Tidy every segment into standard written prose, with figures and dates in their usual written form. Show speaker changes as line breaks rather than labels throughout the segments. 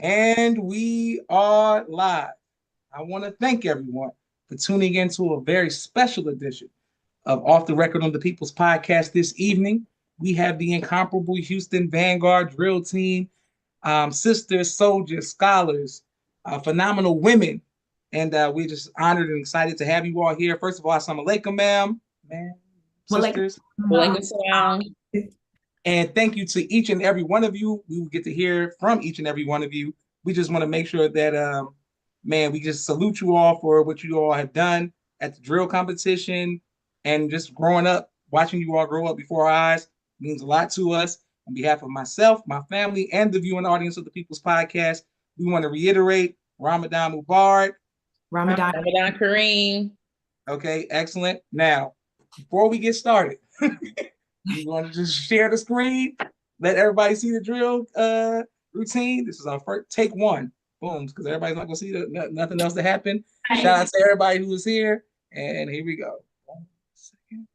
And we are live. I want to thank everyone for tuning into a very special edition of Off the Record on the People's Podcast this evening. We have the Incomparable Houston Vanguard Drill Team, sisters, soldiers, scholars, phenomenal women. And we're just honored and excited to have you all here. First of all, assalamu alaikum, ma'am, sisters.
Walaikum salam.
And thank you to each and every one of you. We will get to hear from each and every one of you. We just want to make sure that, we just salute you all for what you all have done at the drill competition and just growing up, watching you all grow up before our eyes means a lot to us. On behalf of myself, my family, and the viewing audience of the People's Podcast, we want to reiterate Ramadan Mubarak.
Ramadan Kareem.
Okay, excellent. Now, before we get started, you want to just share the screen, let everybody see the drill routine. This is our first take one. Boom, because everybody's not going to see nothing else that happened. Shout out to everybody who was here. And here we go. 1 second.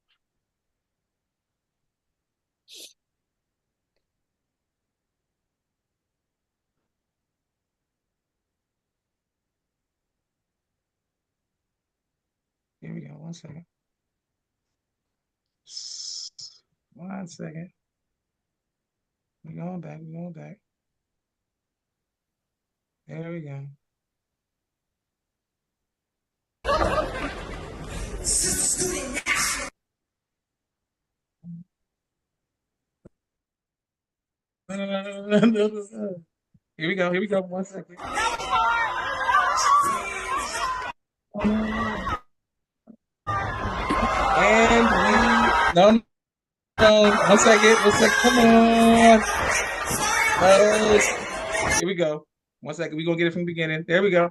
Here we go. 1 second. 1 second. We're going back. There we go. No. Here we go. 1 second. And no. 1 second. Come on. Here we go. 1 second. We're going to get it from the beginning. There we go.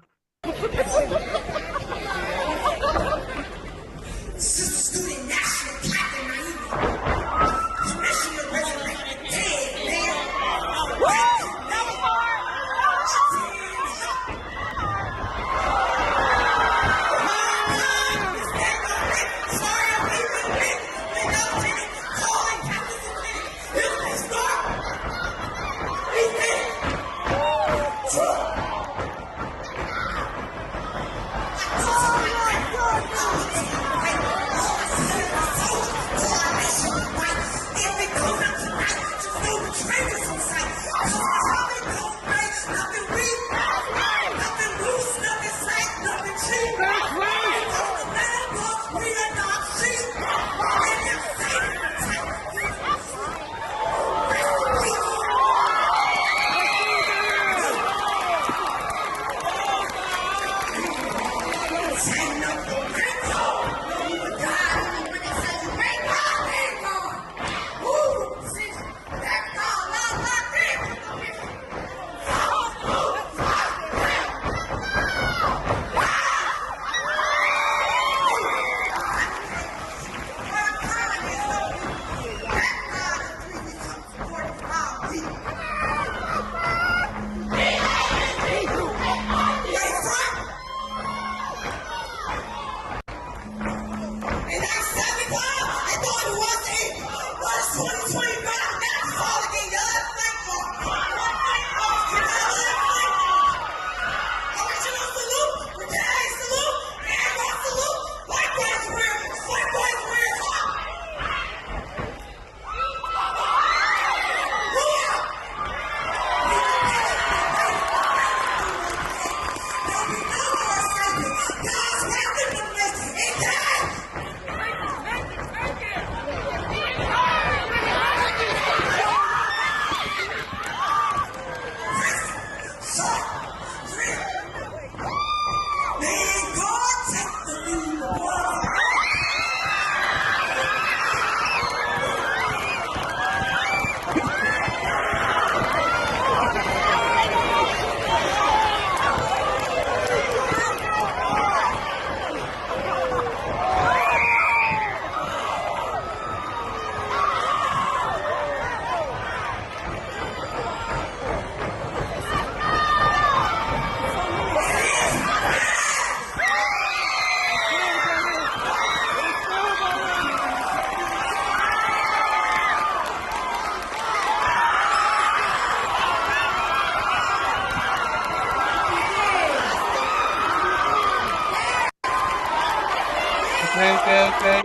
Okay.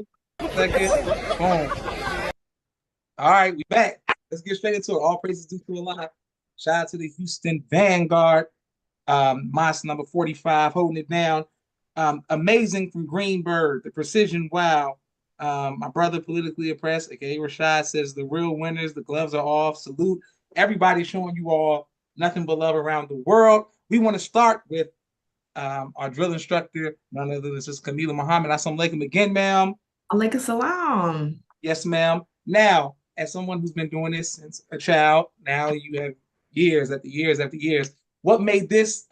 Second. Boom. All right, we back. Let's get straight into it. All praises due to Allah. Shout out to the Houston Vanguard. Moss number 45, holding it down. Amazing from Greenberg, the precision, wow. My brother, politically oppressed, aka Rashad, says the real winners, the gloves are off. Salute. Everybody showing you all nothing but love around the world. We want to start with our drill instructor, none other than Sister Camila Muhammad. Assalamu alaikum again, ma'am.
Alaikum salam.
Yes, ma'am. Now, as someone who's been doing this since a child, now you have years after years after years. What made this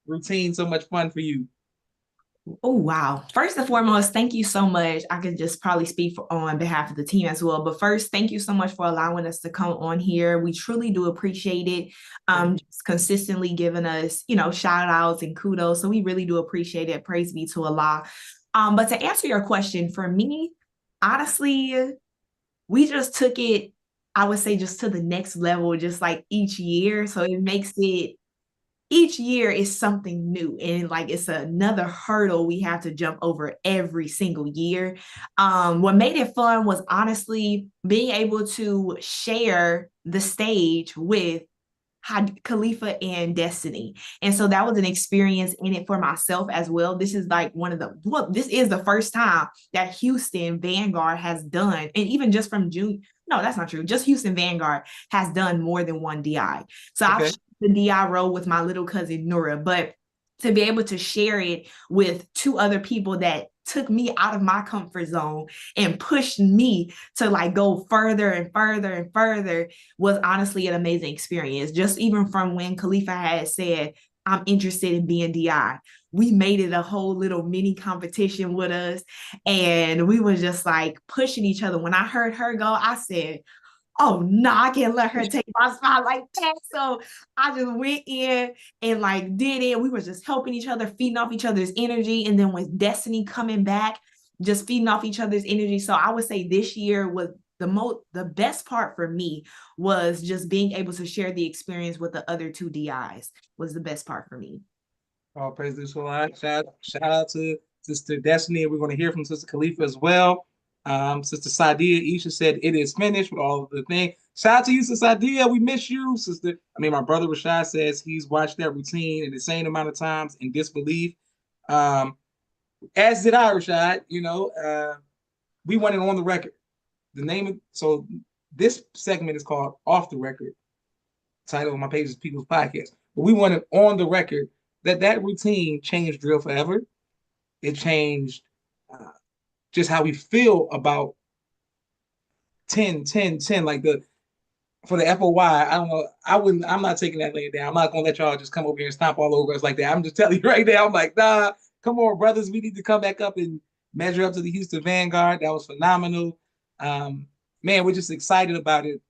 routine so much fun for you?
Oh, wow. First and foremost, thank you so much. I could just probably speak on behalf of the team as well. But first, thank you so much for allowing us to come on here. We truly do appreciate it. Just consistently giving us, shout outs and kudos. So we really do appreciate it. Praise be to Allah. But to answer your question, for me, honestly, we just took it, I would say, just to the next level, just like each year. So it makes it, each year is something new, and like it's another hurdle we have to jump over every single year. What made it fun was honestly being able to share the stage with Khalifa and Destiny. And so that was an experience in it for myself as well. This is like this is the first time that Houston Vanguard has done, and even just from June, no, that's not true. Just Houston Vanguard has done more than one DI. So okay. I've the DI role with my little cousin Nura, but to be able to share it with two other people that took me out of my comfort zone and pushed me to like go further and further and further was honestly an amazing experience. Just even from when Khalifa had said, I'm interested in being DI. We made it a whole little mini competition with us. And we were just like pushing each other. When I heard her go, I said, oh no, I can't let her take my spot like that. So I just went in and like did it. We were just helping each other, feeding off each other's energy. And then with Destiny coming back, just feeding off each other's energy. So I would say this year was the best part for me was just being able to share the experience with the other two DIs was the best part for me.
All praise to Allah. Shout out to Sister Destiny. We're going to hear from Sister Khalifa as well. Sister Sadia Isha said it is finished with all of the thing. Shout out to you, Sister Sadia. We miss you, sister. My brother Rashad says he's watched that routine in the same amount of times in disbelief. As did I, Rashad. We went it on the record. So this segment is called Off the Record. The title of my page is People's Podcast. But we went it on the record that routine changed drill forever. It changed just how we feel about 10, 10, 10, like for the FOY, I don't know. I'm not taking that laying down. I'm not gonna let y'all just come over here and stomp all over us like that. I'm just telling you right now, I'm like, nah, come on, brothers. We need to come back up and measure up to the Houston Vanguard. That was phenomenal. Man, we're just excited about it.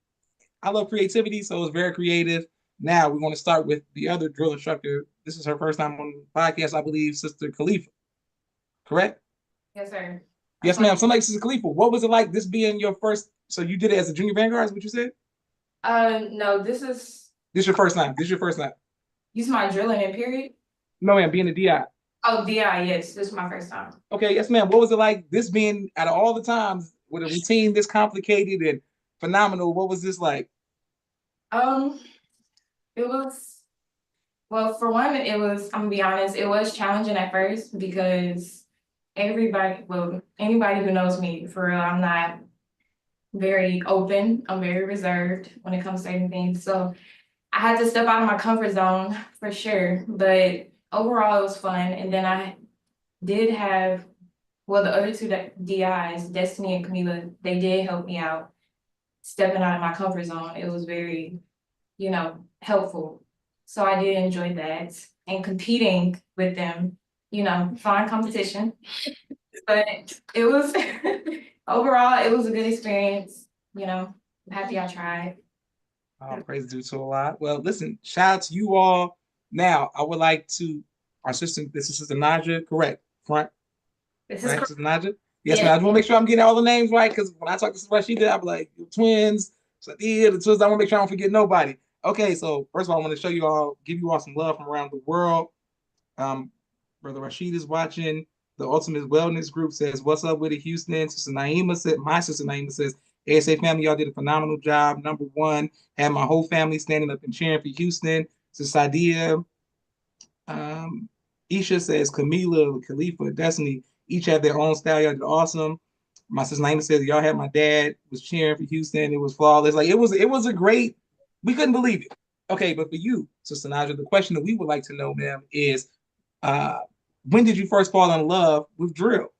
I love creativity, so it's very creative. Now we're going to start with the other drill instructor. This is her first time on the podcast, I believe, Sister Khalifa. Correct?
Yes, sir.
Yes, ma'am. So, like, Sister Khalifa, what was it like this being your first? So you did it as a junior Vanguard, is what you said?
No, this is
your first time. This is your first time.
You see my drilling in period?
No, ma'am. Being a DI.
Oh, DI. Yes, this is my first time.
Okay, yes, ma'am. What was it like this being out of all the times with a routine this complicated and phenomenal? What was this like?
It was, well, for one, I'm gonna be honest, it was challenging at first because anybody who knows me, for real, I'm not very open. I'm very reserved when it comes to anything. So I had to step out of my comfort zone for sure. But overall, it was fun. And then I did have, the other two DIs, Destiny and Camila, they did help me out stepping out of my comfort zone. It was very, helpful. So I did enjoy that. And competing with them, fun competition. But it was, overall, it was a good experience. I'm happy I tried.
Praise due to Allah. Well, listen, shout out to you all. Now, I would like to, our sister, this is Sister Naja, correct? Front?
This is correct.
Sister Naja? Yes, ma'am. I just want to make sure I'm getting all the names right, because when I talk to Sister Rashida, I'll be like, the twins, Sadia, the twins, I want to make sure I don't forget nobody. Okay, so first of all, I want to give you all some love from around the world. Brother Rashid is watching. The Ultimate Wellness Group says, "What's up with it, Houston?" Sister Naima said, my sister Naima says, "ASA family, y'all did a phenomenal job. Number one, had my whole family standing up and cheering for Houston." Sister Sadia, Isha says, "Camila, Khalifa, Destiny, each have their own style. Y'all did awesome." My sister Naima says, "Y'all had my dad was cheering for Houston. It was flawless. Like it was a great. We couldn't believe it." Okay, but for you, Sister Naja, the question that we would like to know, ma'am, is uh, when did you first fall in love with drill?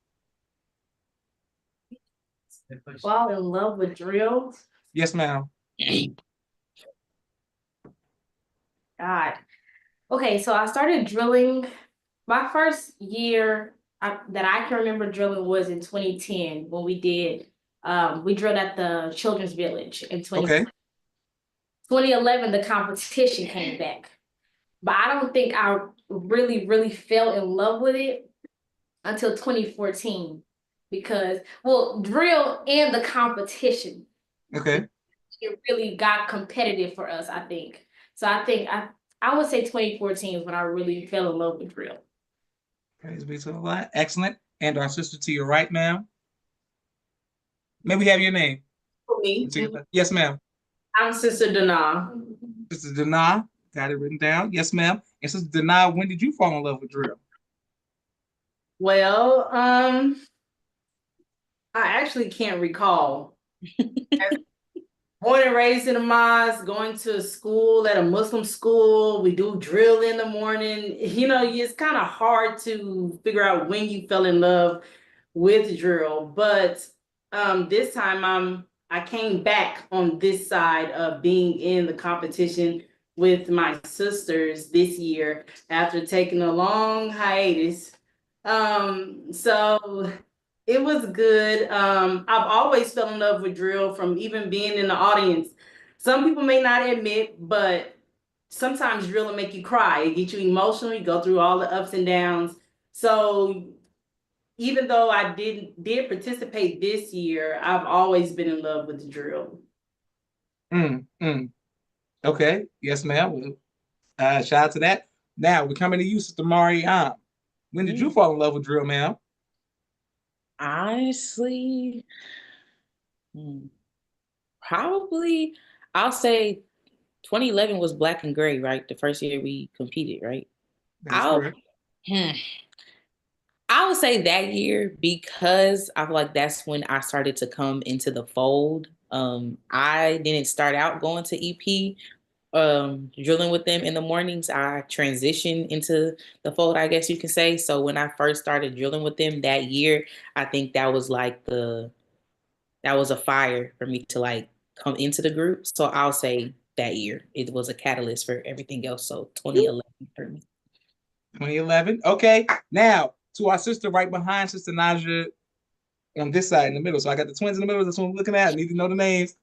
Fall in love with drill?
Yes, ma'am.
God. Okay, so I started drilling. My first year that I can remember drilling was in 2010 when we drilled at the Children's Village in 2010.
Okay.
2011, the competition came back. But I don't think I really, really fell in love with it until 2014 because, well, drill and the competition.
Okay.
It really got competitive for us, I think. So I think I would say 2014 is when I really fell in love with drill.
Praise be to Allah. Excellent. And our sister to your right, ma'am. May we have your name?
Me.
Yes, ma'am.
I'm Sister Dana.
Sister Dana, got it written down. Yes, ma'am. And Sister Dana, when did you fall in love with drill?
Well, I actually can't recall. Born and raised in a mosque, going to school at a Muslim school. We do drill in the morning. You know, it's kind of hard to figure out when you fell in love with drill. But this time I came back on this side of being in the competition with my sisters this year after taking a long hiatus. So it was good. I've always fell in love with drill from even being in the audience. Some people may not admit, but sometimes drill will make you cry. It gets you emotional. You go through all the ups and downs. So even though I did participate this year, I've always been in love with the drill.
Okay. Yes, ma'am. Shout out to that. Now we're coming to you, Sister Mariam. When did you fall in love with drill, ma'am?
Honestly, probably I'll say 2011 was black and gray, right? The first year we competed, right?
That's correct.
I would say that year because I feel like that's when I started to come into the fold. I didn't start out going to EP, drilling with them in the mornings. I transitioned into the fold, I guess you can say. So when I first started drilling with them that year, I think that was like that was a fire for me to like come into the group. So I'll say that year it was a catalyst for everything else. So 2011 for me.
2011. Okay. Now to our sister right behind Sister Naja on this side in the middle. So I got the twins in the middle. That's what I'm looking at. I need to know the names.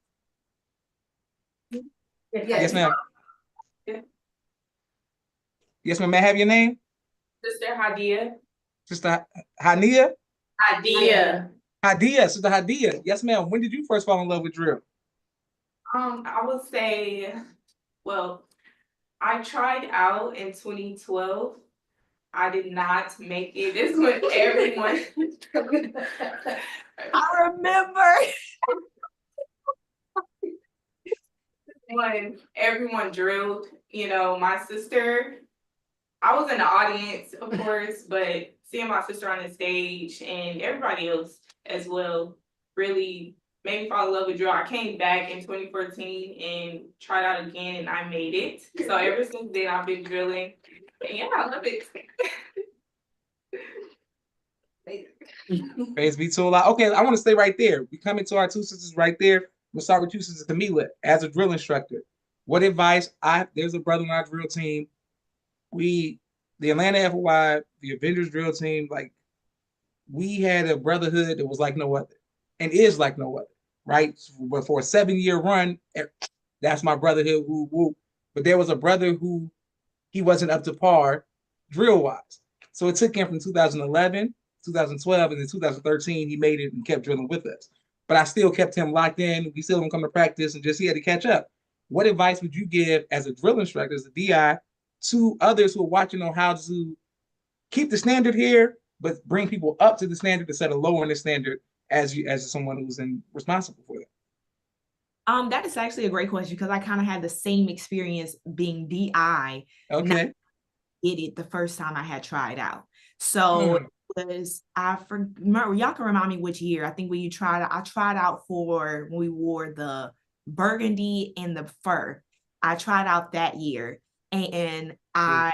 Yes, ma'am. Yes, ma'am. May I have your name?
Sister Hadia.
Sister Hania?
Idea.
Hadia. Sister Hadia. Yes, ma'am. When did you first fall in love with drill?
I would say, well, I tried out in 2012. I did not make it. This when everyone.
I remember.
When everyone drilled, you know, my sister, I was in the audience, of course, but seeing my sister on the stage and everybody else as well really made me fall in love with drill. I came back in 2014 and tried out again and I made it. So ever since then I've been drilling. And yeah, I love it.
Praise be to Allah. Okay, I want to stay right there. We come into our two sisters right there. We'll start with you, Sister Camila, as a drill instructor. What advice? There's a brother on our drill team. The Atlanta FY, the Avengers drill team, like we had a brotherhood that was like no other, and is like no other, right? But for a 7-year run, that's my brotherhood. Woo woo. But there was a brother who he wasn't up to par drill wise, so it took him from 2011, 2012, and then 2013. He made it and kept drilling with us. But I still kept him locked in. We still don't come to practice, and just he had to catch up. What advice would you give as a drill instructor, as a DI, to others who are watching on how to keep the standard here, but bring people up to the standard instead of lowering the standard as someone who's responsible for that?
That is actually a great question because I kind of had the same experience being DI.
Okay.
Did it the first time I had tried out. So it was, remember, y'all can remind me which year. I think when you I tried out for when we wore the burgundy and the fur. I tried out that year. And I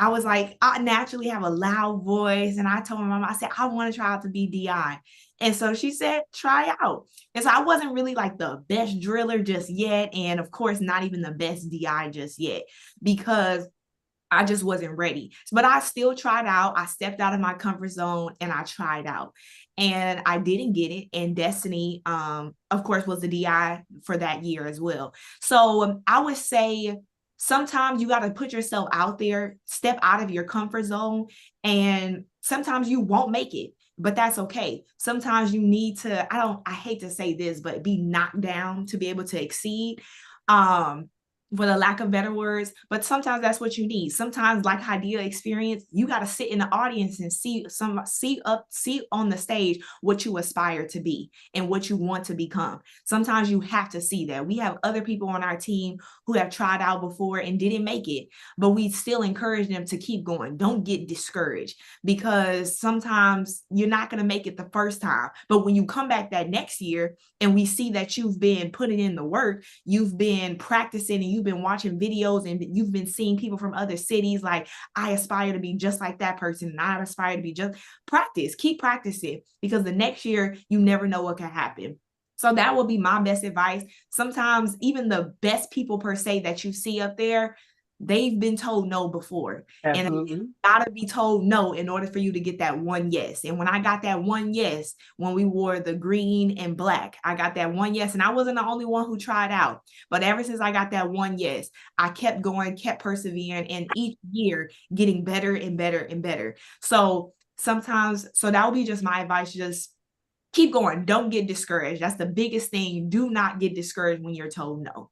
was like, I naturally have a loud voice. And I told my mom, I said, I want to try out to be DI. And so she said, try out. And so I wasn't really like the best driller just yet. And of course, not even the best DI just yet, because I just wasn't ready. But I still tried out. I stepped out of my comfort zone and I tried out. And I didn't get it. And Destiny, of course, was the DI for that year as well. So I would say sometimes you got to put yourself out there, step out of your comfort zone, and sometimes you won't make it, but that's okay. Sometimes you need to, I hate to say this, but be knocked down to be able to exceed. For the lack of better words, but sometimes that's what you need. Sometimes, like Hadia experienced, you got to sit in the audience and see on the stage what you aspire to be and what you want to become. Sometimes you have to see that. We have other people on our team who have tried out before and didn't make it, but we still encourage them to keep going. Don't get discouraged, because sometimes you're not going to make it the first time, but when you come back that next year and we see that you've been putting in the work, you've been practicing, and you've been watching videos, and you've been seeing people from other cities, like, I aspire to be just like that person, and I aspire to be just, keep practicing, because the next year you never know what can happen. So that will be my best advice. Sometimes even the best people per se that you see up there, they've been told no before.
Absolutely.
And you gotta be told no in order for you to get that one yes. And when I got that one yes, when we wore the green and black, I got that one yes. And I wasn't the only one who tried out, but ever since I got that one yes, I kept going, kept persevering, and each year getting better and better and better. So sometimes, so that would be just my advice. Just keep going. Don't get discouraged. That's the biggest thing. Do not get discouraged when you're told no.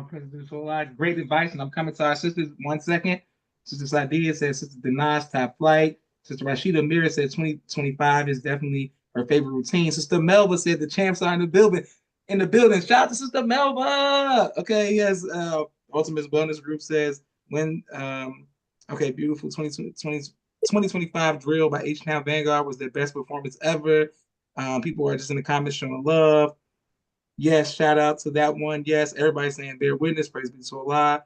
President Solai, great advice. And I'm coming to our sisters 1 second. Sister Sadia says Sister Denise top flight. Sister Rashida Mira said 2025 is definitely her favorite routine. Sister Melba said the champs are in the building. Shout out to Sister Melba. Okay, yes. Ultimate Bonus Group says when okay, beautiful 2025 drill by H-Town Vanguard was their best performance ever. People are just in the comments showing love. Yes, shout out to that one. Yes, everybody's saying bear witness. Praise be to Allah.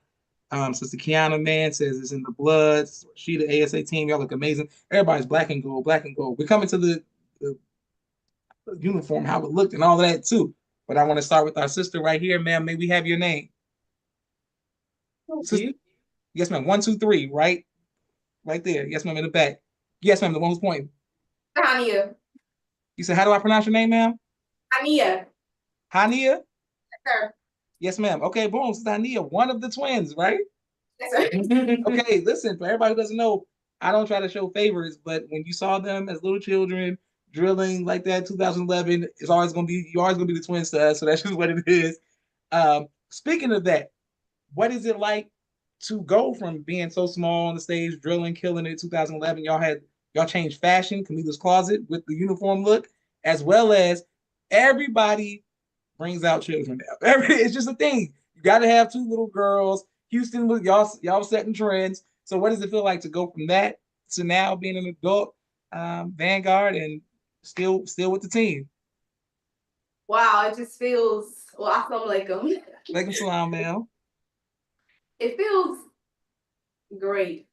Sister Kiana Man says it's in the blood. She, the ASA team, y'all look amazing. Everybody's black and gold, black and gold. We're coming to the uniform, how it looked, and all of that too. But I want to start with our sister right here, ma'am. May we have your name? Sister? Yes, ma'am. 1, 2, 3, right there. Yes, ma'am, in the back. Yes, ma'am, the one who's pointing.
Hania.
You said, how do I pronounce your name, ma'am?
Hania.
Hania?
Yes, sir.
Yes, ma'am. Okay, boom. Sister Hania, one of the twins, right?
Yes, sir.
Okay, listen, for everybody who doesn't know, I don't try to show favors, but when you saw them as little children drilling like that, 2011, you're always gonna be the twins to us, so that's just what it is. Speaking of that, what is it like to go from being so small on the stage, drilling, killing it, 2011? Y'all changed fashion, Camila's Closet with the uniform look, as well as everybody brings out children now. It's just a thing. You got to have 2 little girls. Houston, y'all setting trends. So what does it feel like to go from that to now being an adult Vanguard and still with the team?
Wow, it just feels, well, assalamu alaikum.
Alaikum salam, ma'am.
It feels great,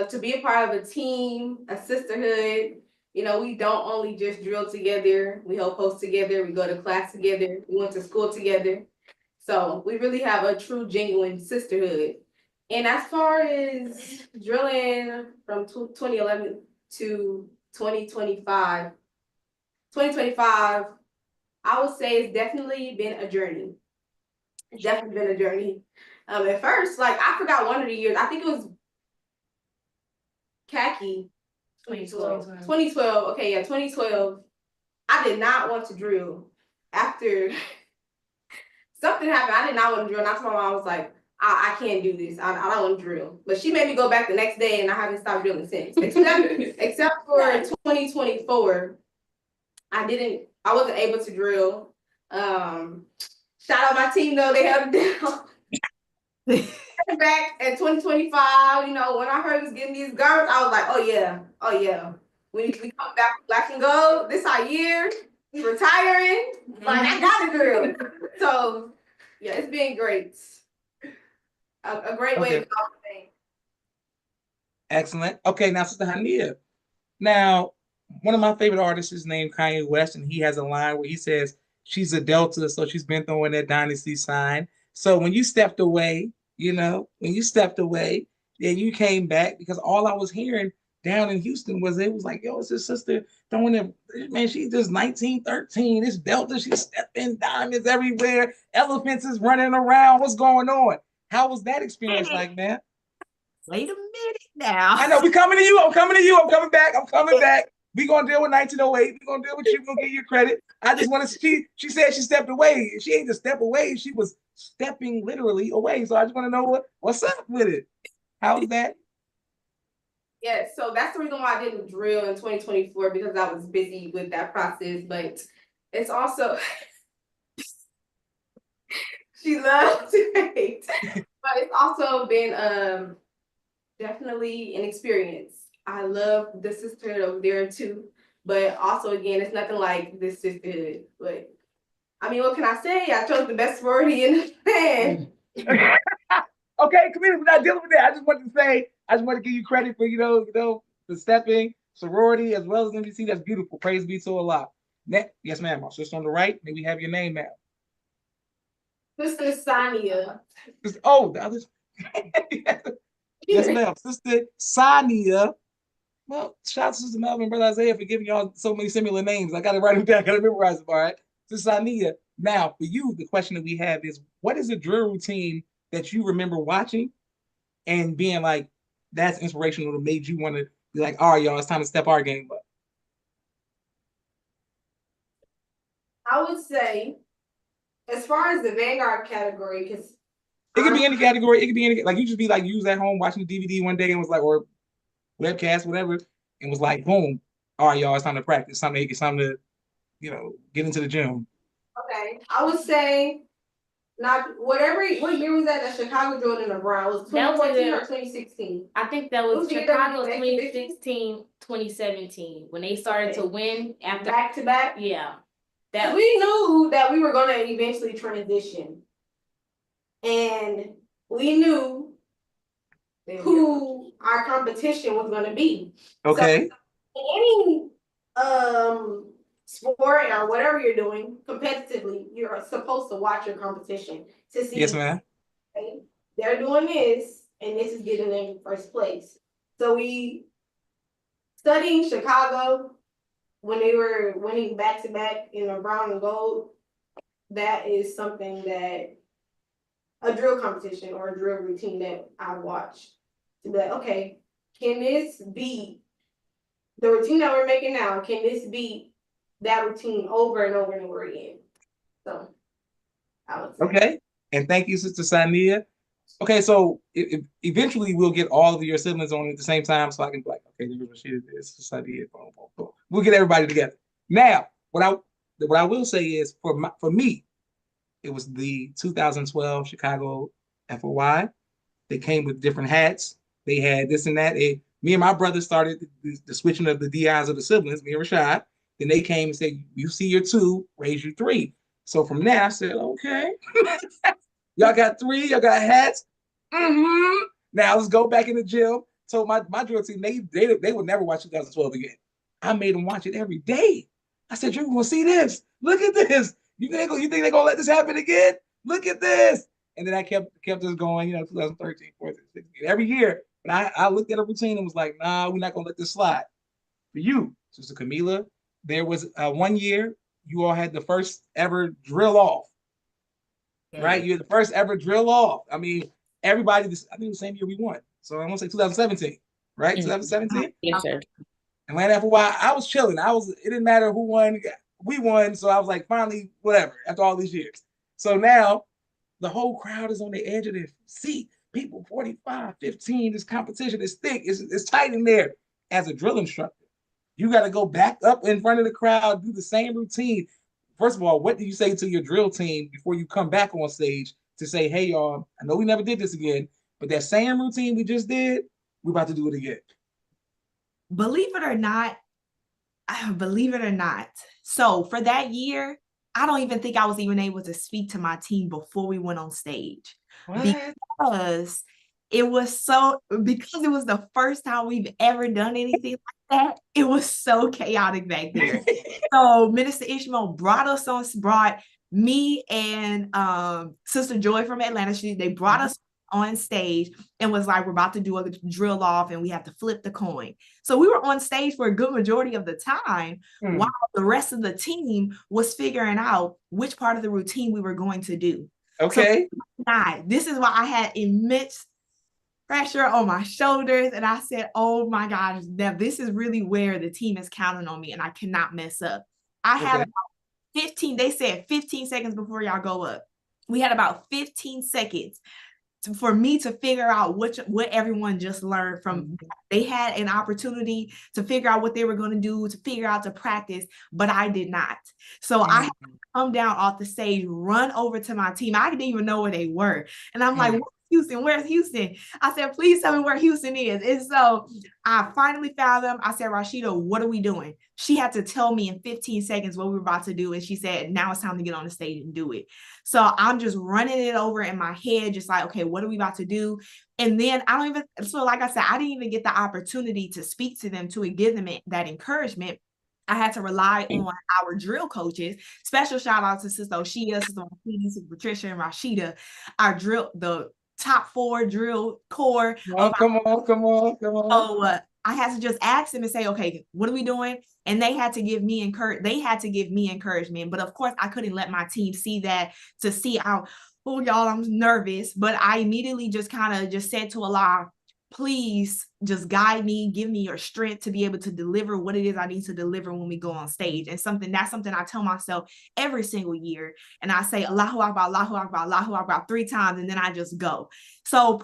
to be a part of a team, a sisterhood. We don't only just drill together, we help host together, we go to class together, we went to school together. So we really have a true, genuine sisterhood. And as far as drilling from 2011 to 2025, I would say it's definitely been a journey. It's definitely been a journey. At first, I forgot one of the years, I think it was khaki. 2012. Okay, yeah, 2012. I did not want to drill. After something happened, I did not want to drill. And I told my mom, I was like,
I can't do this. I don't want to drill. But she made me go back the next day, and I haven't stopped drilling since. Except for 2024, I wasn't able to drill. Shout out my team though, they held it down. Back in 2025, when I heard he was getting these garments, I was like, oh yeah. We come back with black and gold. This our year. We retiring. Like I got to drill. So yeah, it's been great. A great way to come thing.
Excellent. Okay, now Sister Hania. Now, one of my favorite artists is named Kanye West, and he has a line where he says she's a Delta, so she's been throwing that dynasty sign. So when you stepped away, then you came back, because all I was hearing down in Houston was it was like, yo, it's his sister throwing it. Man, she's just 1913. It's Delta. She's stepping diamonds everywhere. Elephants is running around. What's going on? How was that experience like, man?
Wait a minute now.
I know we're coming to you. I'm coming to you. I'm coming back. We're gonna deal with 1908. We're gonna deal with you. We're gonna give you credit. I just want to she said she stepped away. She ain't just step away, she was stepping literally away. So I just want to know what's up with it. How's that?
Yeah, so that's the reason why I didn't drill in 2024, because I was busy with that process. But it's also she loves to hate. But it's also been definitely an experience. I love the sisterhood over there too. But also, again, it's nothing like this sisterhood. But I mean, what can I say? I chose the best sorority in the band.
Okay, come here. We're not dealing with that. I just want to give you credit for the stepping sorority as well as NBC. That's beautiful. Praise be to Allah. Yes, ma'am. My sister on the right. May we have your name, ma'am?
Sister Sania.
Oh, the other. Yes, ma'am. Sister Sania. Well, shout out to Sister Melvin and Brother Isaiah for giving y'all so many similar names. I got to write them down. I got to memorize them. All right. Sister Sania. Now, for you, the question that we have is, what is a drill routine that you remember watching and being like, that's inspirational, that made you want to be like, all right, y'all, it's time to step our game up?
I would say, as far as the Vanguard category, because
it could be any category. It could be any, like, you just be like, you was at home watching the DVD one day and was like, or webcast, whatever, and was like, boom, all right, y'all, it's time to practice. It's time to, get into the gym.
Okay, I would say, what year was that Chicago drilled in the Brown? Was 2014 or 2016?
I think that was Chicago 2016, 2017, when they started to win after
back to back.
Yeah.
We knew that we were going to eventually transition. And we knew who our competition was going to be.
Okay.
So, any sport or whatever you're doing competitively, you're supposed to watch your competition to see.
Yes, ma'am.
Okay, they're doing this, and this is getting them in first place. So we studying Chicago when they were winning back to back in the brown and gold. That is something that a drill competition or a drill routine that I watched to be like, okay, can this beat the routine that we're making now? Can this beat that routine over and over and over again? So I would say.
Okay. And thank you, Sister Sania. Okay, so eventually we'll get all of your siblings on at the same time, so I can be like, okay, there's what she did this, Sister Sania, boom, boom, boom. We'll get everybody together. Now, what I will say is for me, it was the 2012 Chicago FOI. They came with different hats. They had this and that. Me and my brother started the switching of the DIs of the siblings, me and Rashad. Then they came and said, you see your 2, raise you 3. So from there, I said, okay. Y'all got 3, y'all got hats. Mm-hmm. Now let's go back in the gym. So my drill team, they would never watch 2012 again. I made them watch it every day. I said, you're gonna see this. Look at this. You think they're gonna let this happen again? Look at this. And then I kept us going, 2013, 14, 16, every year. But I looked at a routine and was like, nah, we're not gonna let this slide. For you, Sister Camila, there was 1 year you all had the first ever drill off. Right? You're the first ever drill off. I mean, everybody, I think the same year we won. So I want to say 2017, right? 2017?
Yes, sir.
Atlanta for a while, I was chilling. It didn't matter who won. We won. So I was like, finally, whatever, after all these years. So now The whole crowd is on the edge of their seat. People 45, 15, this competition is thick, it's tight in there. As a drill instructor, you got to go back up in front of the crowd, do the same routine. First of all, what do you say to your drill team before you come back on stage to say, hey, y'all, I know we never did this again, but that same routine we just did, we're about to do it again.
Believe it or not. So for that year, I don't even think I was even able to speak to my team before we went on stage.
What?
Because it was the first time we've ever done anything like that. It was so chaotic back there. So Minister Ishmael brought me and Sister Joy from Atlanta. They brought us on stage and was like, we're about to do a drill off and we have to flip the coin. So we were on stage for a good majority of the time while the rest of the team was figuring out which part of the routine we were going to do.
Okay.
So, this is why I had immense pressure on my shoulders. And I said, oh my gosh, now this is really where the team is counting on me and I cannot mess up. I had about 15, they said 15 seconds before y'all go up. We had about 15 seconds for me to figure out what everyone just learned from. They had an opportunity to figure out what they were going to do, to figure out to practice, but I did not. So I had to come down off the stage, run over to my team. I didn't even know where they were. And I'm like, Houston, where's Houston? I said, please tell me where Houston is. And so I finally found them. I said, Rashida, what are we doing? She had to tell me in 15 seconds what we were about to do. And she said, now it's time to get on the stage and do it. So I'm just running it over in my head, just like, okay, what are we about to do? And then like I said, I didn't even get the opportunity to speak to them, to give them that encouragement. I had to rely on our drill coaches. Special shout out to Sister Oshia, Sister Patricia, and Rashida, the top 4 drill core.
Come on.
So I had to just ask them and say, okay, what are we doing? And they had to give me encouragement. But of course, I couldn't let my team see that, to see how, oh, y'all, I'm nervous. But I immediately just said to Allah, please just guide me, give me your strength to be able to deliver what it is I need to deliver when we go on stage. And that's something I tell myself every single year. And I say Allahu Akbar, Allahu Akbar, Allahu Akbar 3 times, and then I just go. So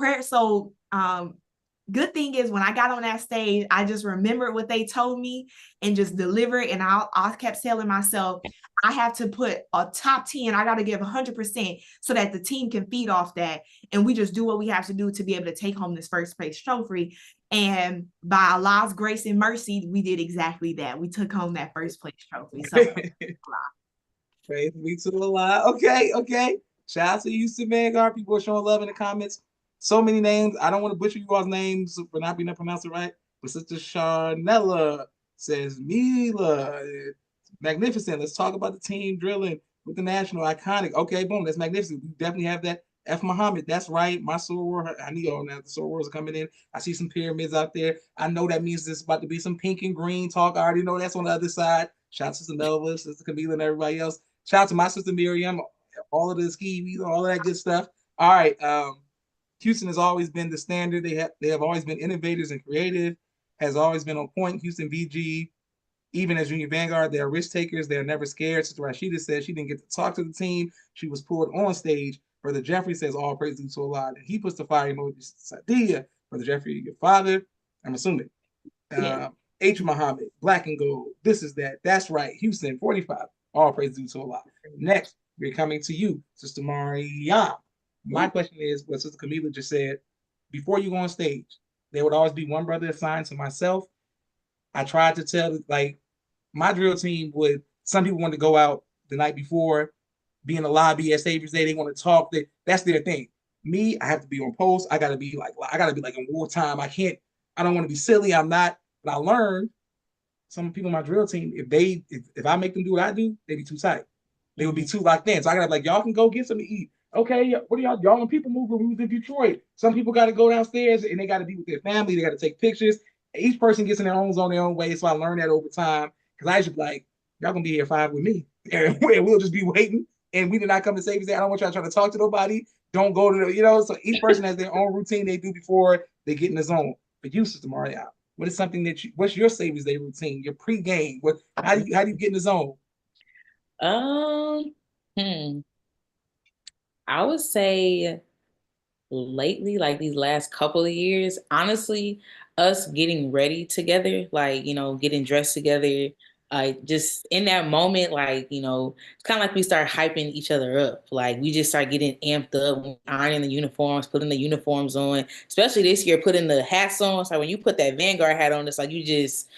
good thing is when I got on that stage, I just remembered what they told me and just delivered. And I kept telling myself, I have to put a top 10. I got to give 100% so that the team can feed off that. And we just do what we have to do to be able to take home this first place trophy. And by Allah's grace and mercy, we did exactly that. We took home that first place trophy. So
praise be to Allah. Okay. Shout out to Houston Vanguard. People are showing love in the comments. So many names. I don't want to butcher you all's names for not being able to pronounce it right. But Sister Charnella says, Mila, magnificent. Let's talk about the team drilling with the national iconic. Okay, boom. That's magnificent. We definitely have that. F. Muhammad, that's right. My soror, I know now the sorors are coming in. I see some pyramids out there. I know that means there's about to be some pink and green talk. I already know that's on the other side. Shout out to Sister Melva, Sister Camila, and everybody else. Shout out to my sister Miriam, all of the ski, all of that good stuff. All right. Houston has always been the standard. They have always been innovators and creative, has always been on point. Houston VG, even as Junior Vanguard, they are risk takers. They are never scared. Sister Rashida says she didn't get to talk to the team. She was pulled on stage. Brother Jeffrey says all praise due to Allah. And he puts the fire emoji. Sadia, Brother Jeffrey, your father, I'm assuming. H. Muhammad, black and gold. This is that. That's right. Houston, 45. All praise due to Allah. Next, we're coming to you, Sister Mariam. My question is what Sister Camila just said. Before you go on stage, there would always be one brother assigned to myself. I tried to tell, like, my drill team some people want to go out the night before, be in the lobby at Saviours Day. They want to talk. That's their thing. Me, I have to be on post. I gotta be like in wartime. I don't want to be silly. I'm not. But I learned some people on my drill team, if I make them do what I do, they'd be too tight. They would be too locked in. So I gotta be like, y'all can go get something to eat. Okay, what are y'all on People Mover? We was in Detroit. Some people got to go downstairs and they got to be with their family. They got to take pictures. Each person gets in their own zone, their own way. So I learned that over time. Because I used to be like, y'all gonna be here 5 with me. And we'll just be waiting. And we did not come to Saviours Day. I don't want y'all trying to talk to nobody. Don't go to so each person has their own routine they do before they get in the zone. But you, Sister Maria, what is something what's your Saviours Day routine, your pregame? How do you get in the zone?
I would say lately, like these last couple of years, honestly, us getting ready together, like, getting dressed together, just in that moment, like, it's kind of like we start hyping each other up. Like we just start getting amped up, ironing the uniforms, putting the uniforms on, especially this year, putting the hats on. So when you put that Vanguard hat on, it's like you just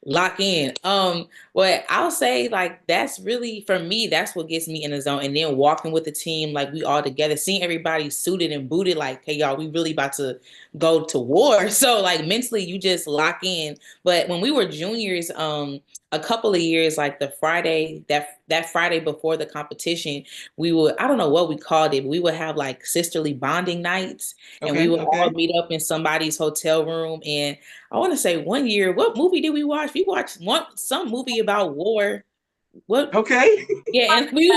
lock in. But I'll say like that's really for me, that's what gets me in the zone. And then walking with the team, like we all together, seeing everybody suited and booted, like, hey y'all, we really about to go to war. So like mentally you just lock in. But when we were juniors, a couple of years, like the Friday, that Friday before the competition, we would, I don't know what we called it, but we would have like sisterly bonding nights, and we would all meet up in somebody's hotel room. And I want to say one year, what movie did we watch? We watched some movie about war. What?
Okay.
Yeah, and we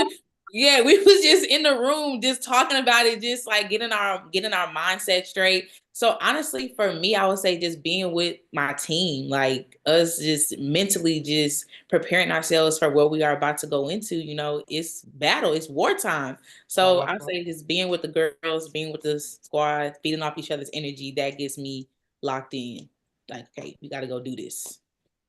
was just in the room just talking about it, just like getting our mindset straight. So honestly, for me, I would say just being with my team, like us just mentally just preparing ourselves for what we are about to go into, it's battle, it's wartime. So I say just being with the girls, being with the squad, feeding off each other's energy, that gets me locked in. Like, okay, we got to go do this.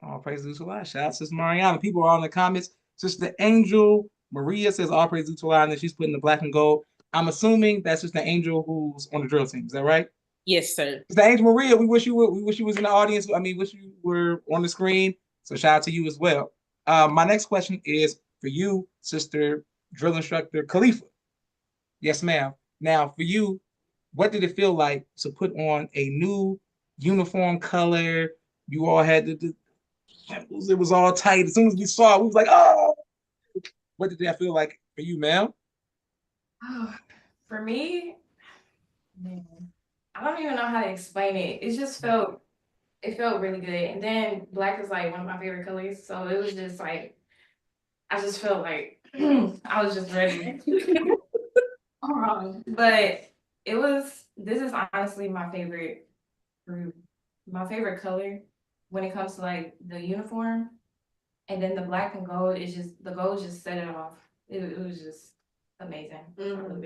All praise due to Allah. Shout out to Sister Mariana. People are on the comments. Sister Angel Maria says all praise due to Allah, and then she's putting the black and gold. I'm assuming that's Sister Angel who's on the drill team. Is that right?
Yes, sir.
Sister Angel Maria, we wish you was in the audience. I mean, wish you were on the screen. So shout out to you as well. My next question is for you, Sister Drill Instructor Khalifa. Yes, ma'am. Now, for you, what did it feel like to put on a new uniform color? You all had it was all tight. As soon as we saw it, we was like, oh. What did that feel like for you, ma'am?
Oh, for me, man, I don't even know how to explain it. It felt really good. And then black is like one of my favorite colors. So it was just like, I just felt like I was just ready. But this is honestly my favorite color when it comes to like the uniform. And then the black and gold the gold just set it off. It was just amazing.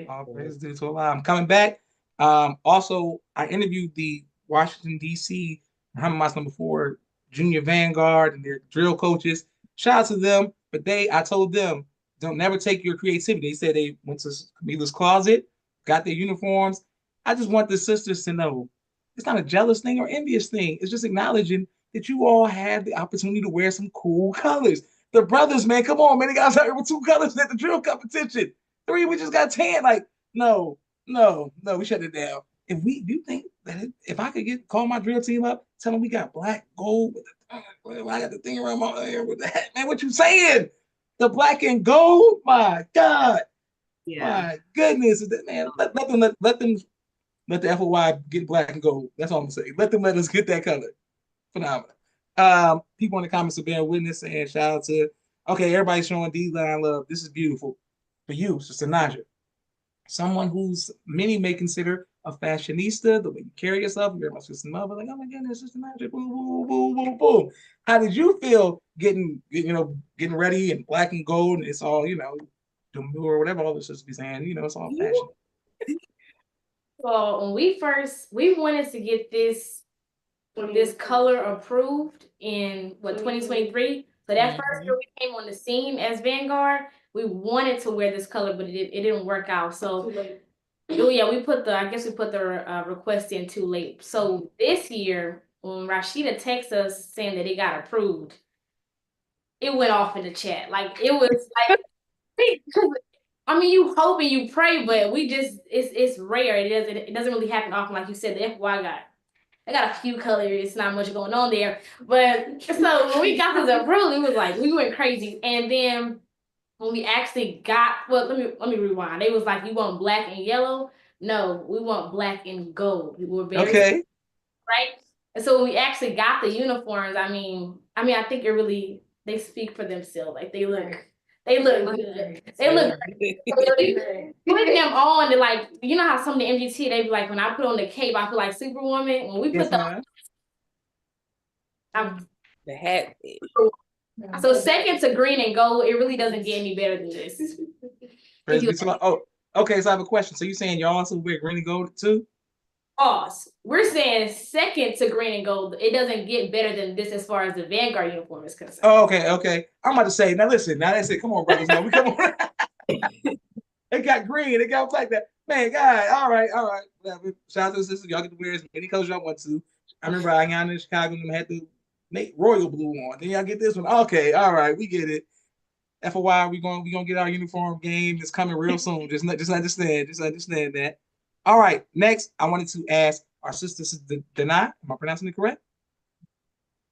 All praise due to Allah. I'm coming back. Also, I interviewed the Washington, D.C. Hamas number 4 junior Vanguard and their drill coaches. Shout out to them. But I told them, don't never take your creativity. They said they went to Camila's closet, got their uniforms. I just want the sisters to know it's not a jealous thing or envious thing. It's just acknowledging that you all had the opportunity to wear some cool colors. The brothers, man, come on, man. They got out with 2 colors at the drill competition. 3, we just got 10. Like, no, we shut it down. Do you think that if I could call my drill team up, tell them we got black, gold, I got the thing around my ear with that, man, what you saying? The black and gold? My God. Yeah. My goodness. Man, let the FOY get black and gold. That's all I'm gonna say. Let us get that color. Phenomenal. People in the comments are being witness and shout out to, okay, everybody's showing D-line love. This is beautiful. For you, Sister Naja, someone who's many may consider a fashionista, the way you carry yourself, you're my sister mother, like, oh my goodness, Sister Naja, boom, boom, boom, boom, boom. How did you feel getting ready in black and gold, and it's all, demure or whatever all the sisters be saying, it's all fashion.
Well, when we wanted to get this color approved in 2023. So that first year we came on the scene as Vanguard, we wanted to wear this color, but it didn't work out. So we put the request in too late. So this year, when Rashida texted us saying that it got approved, it went off in the chat. Like it was like, I mean, you hope and you pray, but it's rare. It doesn't really happen often. Like you said, the FY I got a few colors. It's not much going on there. But so when we got this approved, it was like we went crazy. And then when we actually let me rewind. It was like, you want black and yellow? No, we want black and gold. We were very right. And so when we actually got the uniforms, I mean, I think they speak for themselves. Like they look good. They look good. Putting them on, and like, you know how some of the MGT, they be like, when I put on the cape, I feel like Superwoman. When we put the
hat.
So second to green and gold, it really doesn't get any better than this.
Okay, so I have a question. So you saying y'all also wear green and gold too?
Us. We're saying second to green and gold. It doesn't get better than this as far as the Vanguard uniform is concerned.
Oh, okay. I'm about to say, now listen, now that's it. Come on, brothers. No, we come on. It got green, it got like that. Man, God, all right. Shout out to the sisters. Y'all get to wear as many colors y'all want to. I remember Ayana in Chicago and had to make royal blue on. Then y'all get this one. Okay, all right, we get it. FYI, we gonna get our uniform game. It's coming real soon. Just understand that. All right, next, I wanted to ask our sister Dana. Am I pronouncing it correct?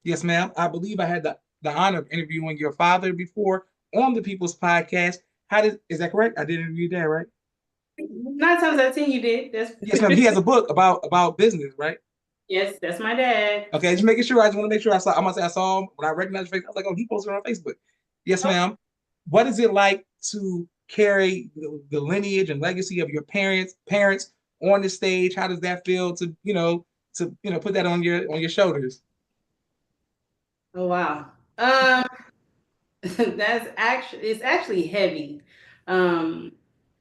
Yes, ma'am. I believe I had the honor of interviewing your father before on the People's Podcast. Is that correct? I did interview Dad, right?
9 times out of 10 you did.
Yes, ma'am. He has a book about business, right?
Yes, that's my dad.
Okay, just making sure. I just want to make sure I saw. I'm gonna say I saw him when I recognized your face. I was like, oh, he posted on Facebook. Yes, ma'am. What is it like to carry the lineage and legacy of your parents on the stage? How does that feel to put that on your shoulders?
Oh wow. It's actually heavy.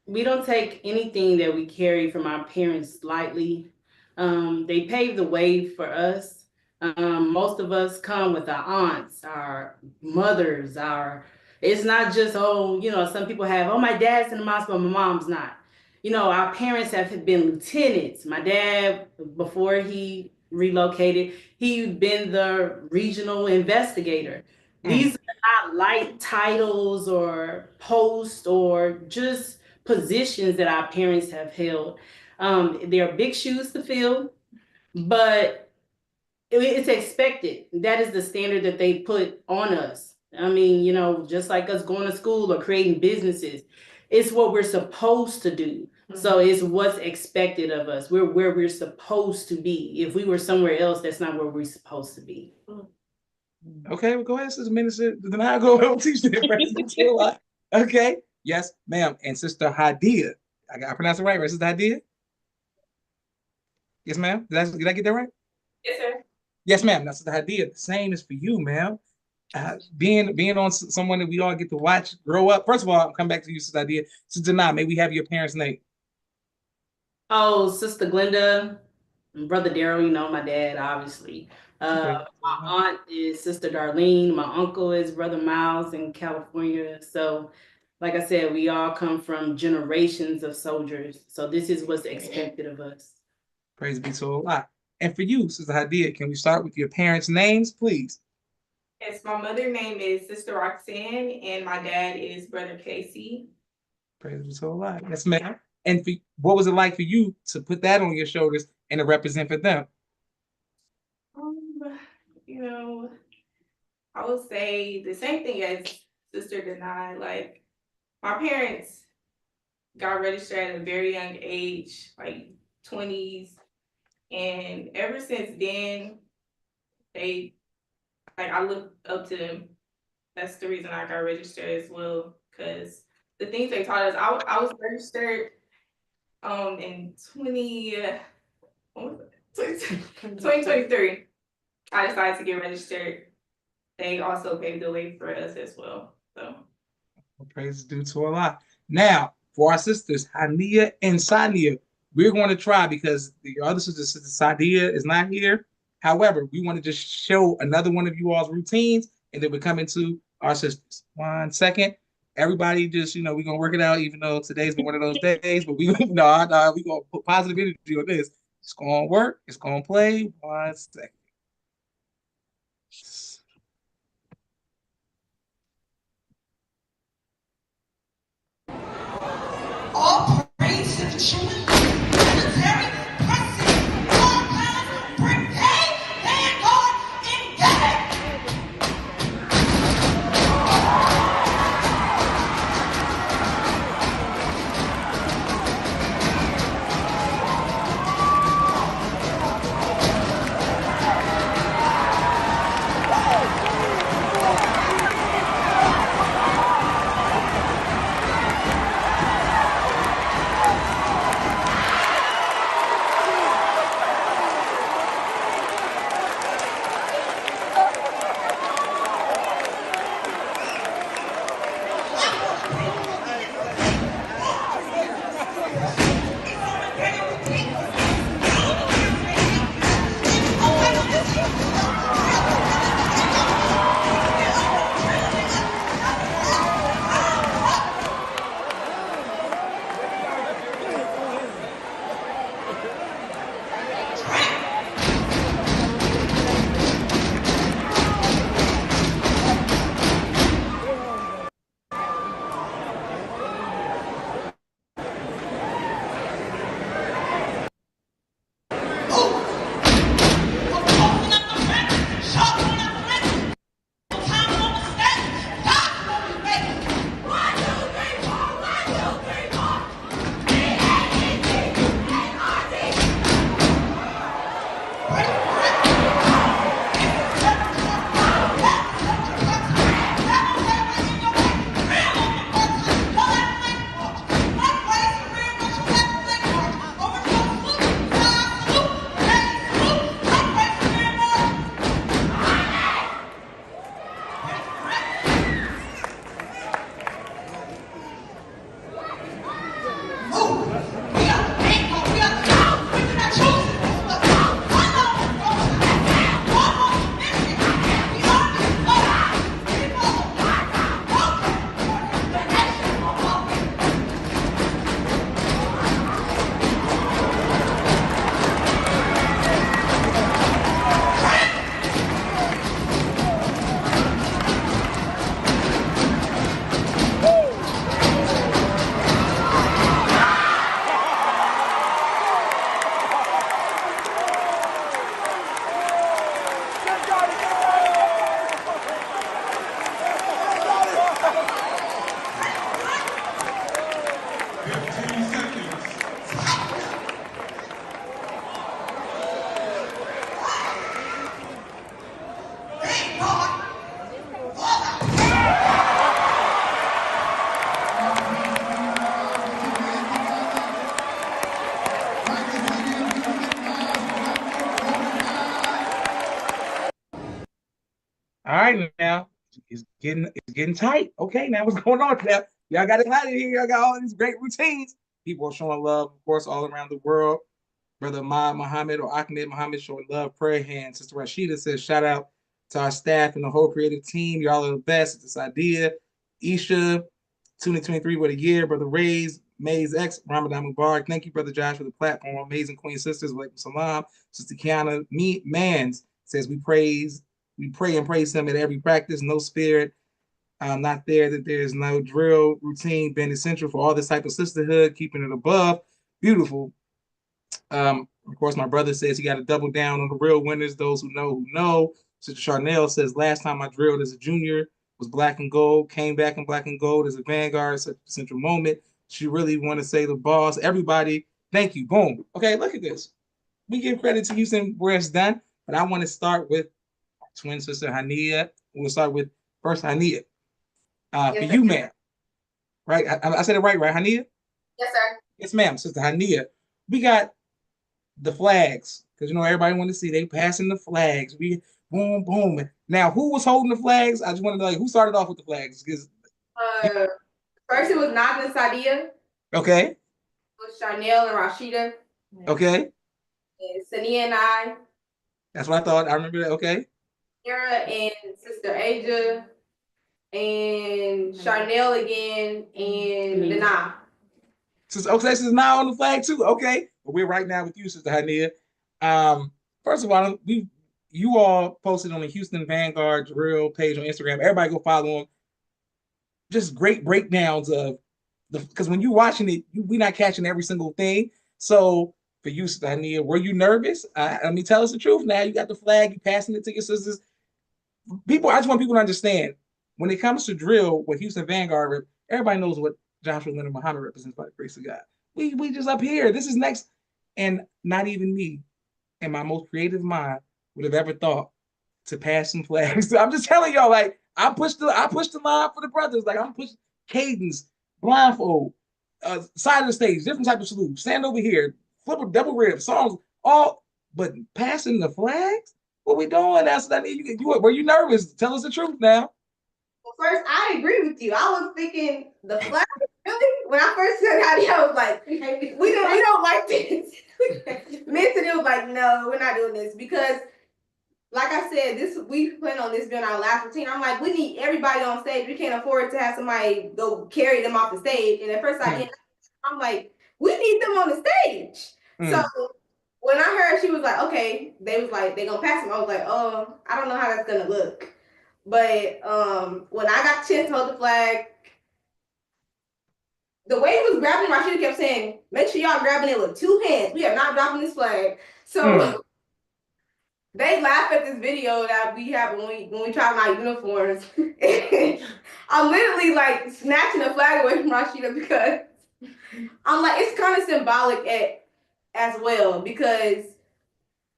We don't take anything that we carry from our parents lightly. They paved the way for us. Most of us come with our aunts, our mothers, it's not just, some people have, my dad's in the mosque, but my mom's not. Our parents have been lieutenants. My dad, before he relocated, he'd been the regional investigator. These are not light titles or posts or just positions that our parents have held. They're big shoes to fill, but it's expected. That is the standard that they put on us. I mean, just like us going to school or creating businesses, it's what we're supposed to do. So it's what's expected of us. We're where we're supposed to be. If we were somewhere else, that's not where we're supposed to be.
Okay, well, go ahead, Sister Minister. Then I'll go ahead and teach the Okay. Yes, ma'am. And Sister Hadia. I pronounced it right, Sister Hadia? Yes, ma'am. Did I get that right?
Yes, sir.
Yes, ma'am. Now, Sister Hadia, the same is for you, ma'am. Being on someone that we all get to watch grow up. First of all, I'll come back to you, Sister Hadia. Sister Dana, may we have your parents' name?
Oh, Sister Glenda, Brother Daryl, my dad, obviously. My aunt is Sister Darlene. My uncle is Brother Miles in California. So, like I said, we all come from generations of soldiers. So this is what's expected of us.
Praise be to Allah. And for you, Sister Hadia, can we start with your parents' names, please?
Yes, my mother's name is Sister Roxanne, and my dad is Brother Casey.
Praise be to Allah. Yes, ma'am. And what was it like for you to put that on your shoulders and to represent for them?
I would say the same thing as Sister Dana. Like, my parents got registered at a very young age, like 20s. And ever since then, I look up to them. That's the reason I got registered as well, because the things they taught us, I was registered in 2023. I decided to get registered. They also paved the way for us as well. So
praise is due to Allah. Now, for our sisters, Hania and Sania, we're going to try, because the other sister, Sister Sadia, is not here. However, we want to just show another one of you all's routines, and then we come into our sisters. 1 second. Everybody just, we're going to work it out, even though today's been one of those days, but we're going to put positive energy on this. It's going to work. It's going to play. 1 second.
All praise to the children. Military, president, all kinds, brigade, Vanguard, engage!
All right, now it's getting tight. Okay, now what's going on now? Y'all got excited here. Y'all got all these great routines. People are showing love, of course, all around the world. Brother Ahmad Muhammad or Ahmed Muhammad showing love, prayer hands. Sister Rashida says, shout out to our staff and the whole creative team. Y'all are the best. This idea. Isha, 2023 with a year. Brother Ray's, Maze X, Ramadan Mubarak. Thank you, Brother Josh, for the platform. Amazing Queen Sisters. Walaikum Salam. Sister Kiana Mans says, we pray and praise him at every practice. No spirit. Not there that there's no drill routine been essential for all this type of sisterhood, keeping it above. Beautiful. Of course, my brother says he got to double down on the real winners, those who know who know. Sister Charnel says, last time I drilled as a junior was black and gold, came back in black and gold as a Vanguard, such a central moment. She really want to say the boss. Everybody, thank you. Boom. Okay, look at this. We give credit to Houston where it's done, but I want to start with twin sister Hania. We'll start with first Hania. For you, ma'am. Right? I said it right, Hania?
Yes, sir.
Yes, ma'am. Sister Hania. We got the flags, because everybody wanted to see they passing the flags. We boom, boom. Now, who was holding the flags? I just want to know who started off with the flags. Because
first it was Nadia and Sadia.
Okay.
It was Charnel and Rashida.
Okay.
And Sania and I.
That's what I thought. I remember that. Okay.
Sarah and Sister Asia. And Charnel again. And Lena.
Okay, this is now on the flag too. Okay. But we're right now with you, Sister Hania. First of all, you all posted on the Houston Vanguard Drill page on Instagram. Everybody go follow them. Just great breakdowns of because when you're watching it, we're not catching every single thing. So for you, Sister Hania, were you nervous? I mean, tell us the truth now. You got the flag, you passing it to your sisters. I just want people to understand when it comes to drill, what Houston Vanguard, everybody knows what Joshua Leonard Muhammad represents by the grace of God. We just up here. This is next. And not even me in my most creative mind would have ever thought to pass some flags. I'm just telling y'all, like, I pushed the line for the brothers. Like, I'm pushing cadence, blindfold, side of the stage, different type of salute, stand over here, flip a double rib, songs, all, but passing the flags? What we doing? That's what I need. Were you nervous? Tell us the truth now.
Well, first, I agree with you. I was thinking the flag. Really? When I first said Howdy, I was like, we don't like this. Mentally, it was like, no, we're not doing this because, like I said, we plan on this being our last routine. I'm like, we need everybody on stage. We can't afford to have somebody go carry them off the stage. And at first, I'm like, we need them on the stage. So when I heard she was like, okay, they was like, they gonna pass them. I was like, oh, I don't know how that's gonna look. But when I got the chance to hold the flag, the way he was grabbing it, Rashida kept saying, make sure y'all grabbing it with two hands. We are not dropping this flag. So they laugh at this video that we have when we try on our uniforms. I'm literally like snatching the flag away from Rashida because I'm like, it's kind of symbolic as well because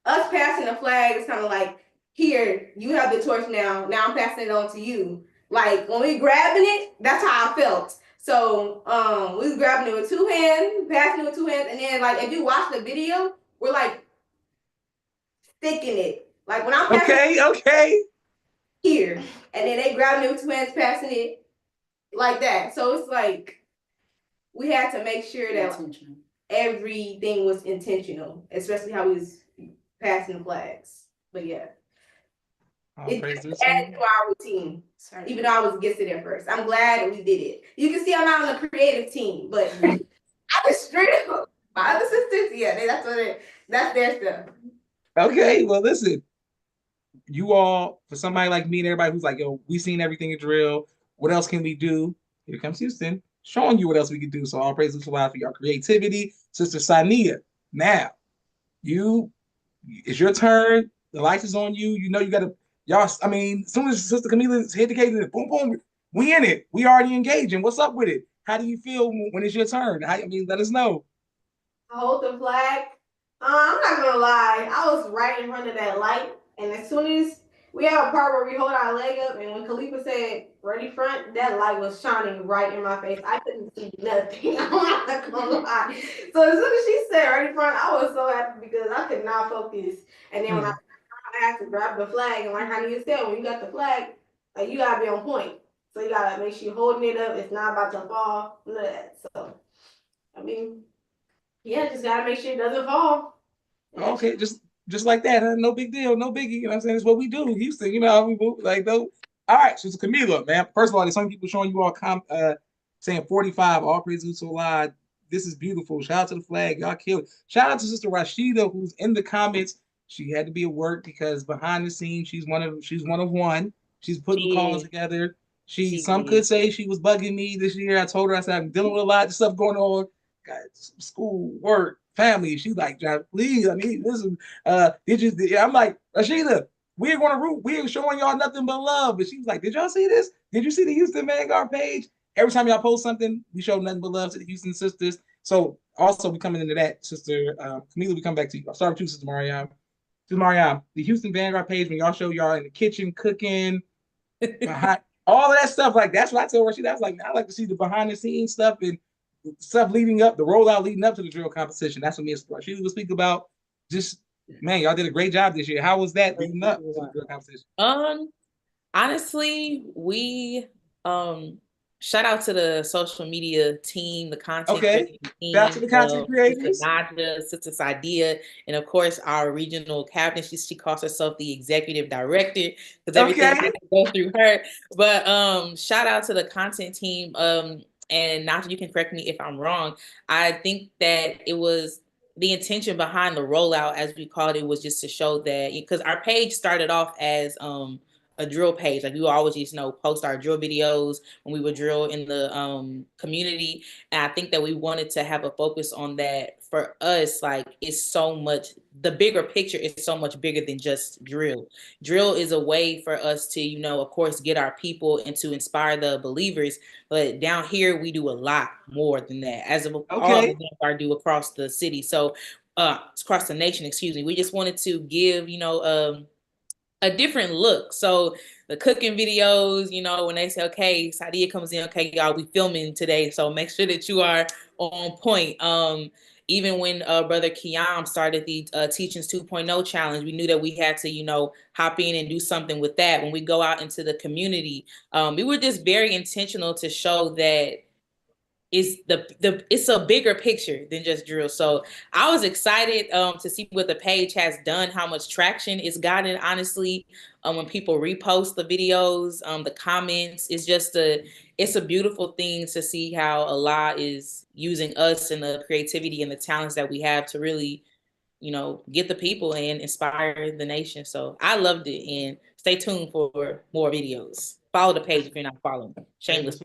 us passing the flag is kind of like, here, you have the torch now. Now I'm passing it on to you. Like when we grabbing it, that's how I felt. So we was grabbing it with two hands, passing it with two hands, and then like if you watch the video, we're like sticking it. Like when I'm passing here, and then they grabbing it with two hands, passing it like that. So it's like we had to make sure that everything was intentional, especially how we was passing the flags. But yeah. It added to our routine. Sorry. Even though I was against it at first. I'm glad we did it. You can see I'm not on the creative team, but I was straight up. My other sisters, that's their stuff.
Okay, well, listen. You all, for somebody like me and everybody who's like, yo, we seen everything in drill. What else can we do? Here comes Houston, showing you what else we can do. So all praise to Allah for your creativity. Sister Sania, now, it's your turn. The light is on you. You know you got to, y'all, I mean, as soon as Sister Camila hit the case, boom, boom, we in it. We already engaging. What's up with it? How do you feel when it's your turn? Let us know.
I hold the flag. I'm not gonna lie. I was right in front of that light, and as soon as we have a part where we hold our leg up, and when Khalifa said ready front, that light was shining right in my face. I couldn't see nothing. I'm not gonna lie. So as soon as she said ready front, I was so happy because I could not focus. And then when I had to grab the flag and learn how to use that. When you got the flag, like you gotta be on point. So you gotta make sure you're holding it up. It's not about to fall. None of that. So, I mean, yeah, just gotta make sure it doesn't fall.
Okay, just like that, huh? No big deal, no biggie. You know what I'm saying? It's what we do, Houston. You know how we move. Like, no. All right, so it's Camila, man. First of all, there's some people showing you all saying 45. All praise to Allah. This is beautiful. Shout out to the flag. Y'all killed it. Shout out to Sister Rashida, who's in the comments. She had to be at work because behind the scenes, she's one of one. She's putting the calls together. Some could say she was bugging me this year. I told her, I said, I'm dealing with a lot of stuff going on. Got school, work, family. She's like, please, I mean, listen, I'm like, Rashida, we're showing y'all nothing but love. But she was like, did y'all see this? Did you see the Houston Vanguard page? Every time y'all post something, we show nothing but love to the Houston sisters. So also we coming into that, Sister Camila, we come back to you. I'll start with you, Sister Mariam. Sister Mariam, the Houston Vanguard page, when y'all show y'all in the kitchen cooking, behind all of that stuff, like that's what I told Rashida. I was like, I like to see the behind the scenes stuff and stuff leading up, the rollout leading up to the drill competition. That's what me and Rashida will speak about. Just, man, y'all did a great job this year. How was that leading up to the drill competition?
Honestly, we shout out to the social media team, the content creating team.
Shout out to the content creators.
Sister Nadia, Sister Sadia, and of course our regional captain. She calls herself the executive director because everything has to go through her. But shout out to the content team. And Nadia, you can correct me if I'm wrong. I think that it was the intention behind the rollout, as we called it, was just to show that, because our page started off as a drill page. Like we would always just, post our drill videos when we would drill in the community. And I think that we wanted to have a focus on that. For us, like, it's so much, the bigger picture is so much bigger than just drill. Drill is a way for us to, of course, get our people and to inspire the believers. But down here, we do a lot more than that, as of all of the Vanguard do across the city. So across the nation, excuse me. We just wanted to give, a different look. So the cooking videos, when they say, okay, Sadia comes in, okay, y'all, we filming today. So make sure that you are on point. Even when Brother Kiam started the Teachings 2.0 challenge, we knew that we had to, hop in and do something with that. When we go out into the community, we were just very intentional to show that it's a bigger picture than just drill. So I was excited to see what the page has done, how much traction it's gotten. Honestly, when people repost the videos, the comments, it's a beautiful thing to see how Allah is using us and the creativity and the talents that we have to really, get the people and inspire the nation. So I loved it, and stay tuned for more videos. Follow the page if you're not following. Shameless.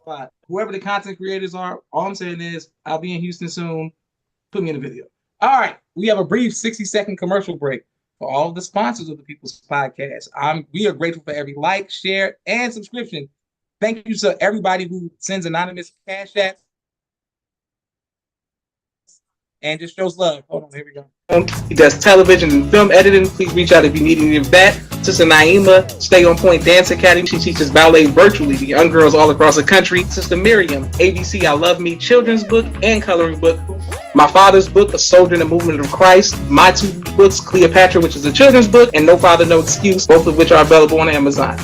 Whoever the content creators are, all I'm saying is I'll be in Houston soon. Put me in a video. All right. We have a brief 60-second commercial break for all of the sponsors of the People's Podcast. We are grateful for every like, share, and subscription. Thank you to everybody who sends anonymous cash apps and just shows love. Hold on, here we go. He does television and film editing. Please reach out if you need any of that. Sister Naima, Stay On Point Dance Academy. She teaches ballet virtually to young girls all across the country. Sister Miriam, ABC I Love Me children's book and coloring book. My father's book, A Soldier in the Movement of Christ. My two books, Cleopatra, which is a children's book, and No Father, No Excuse, both of which are available on Amazon.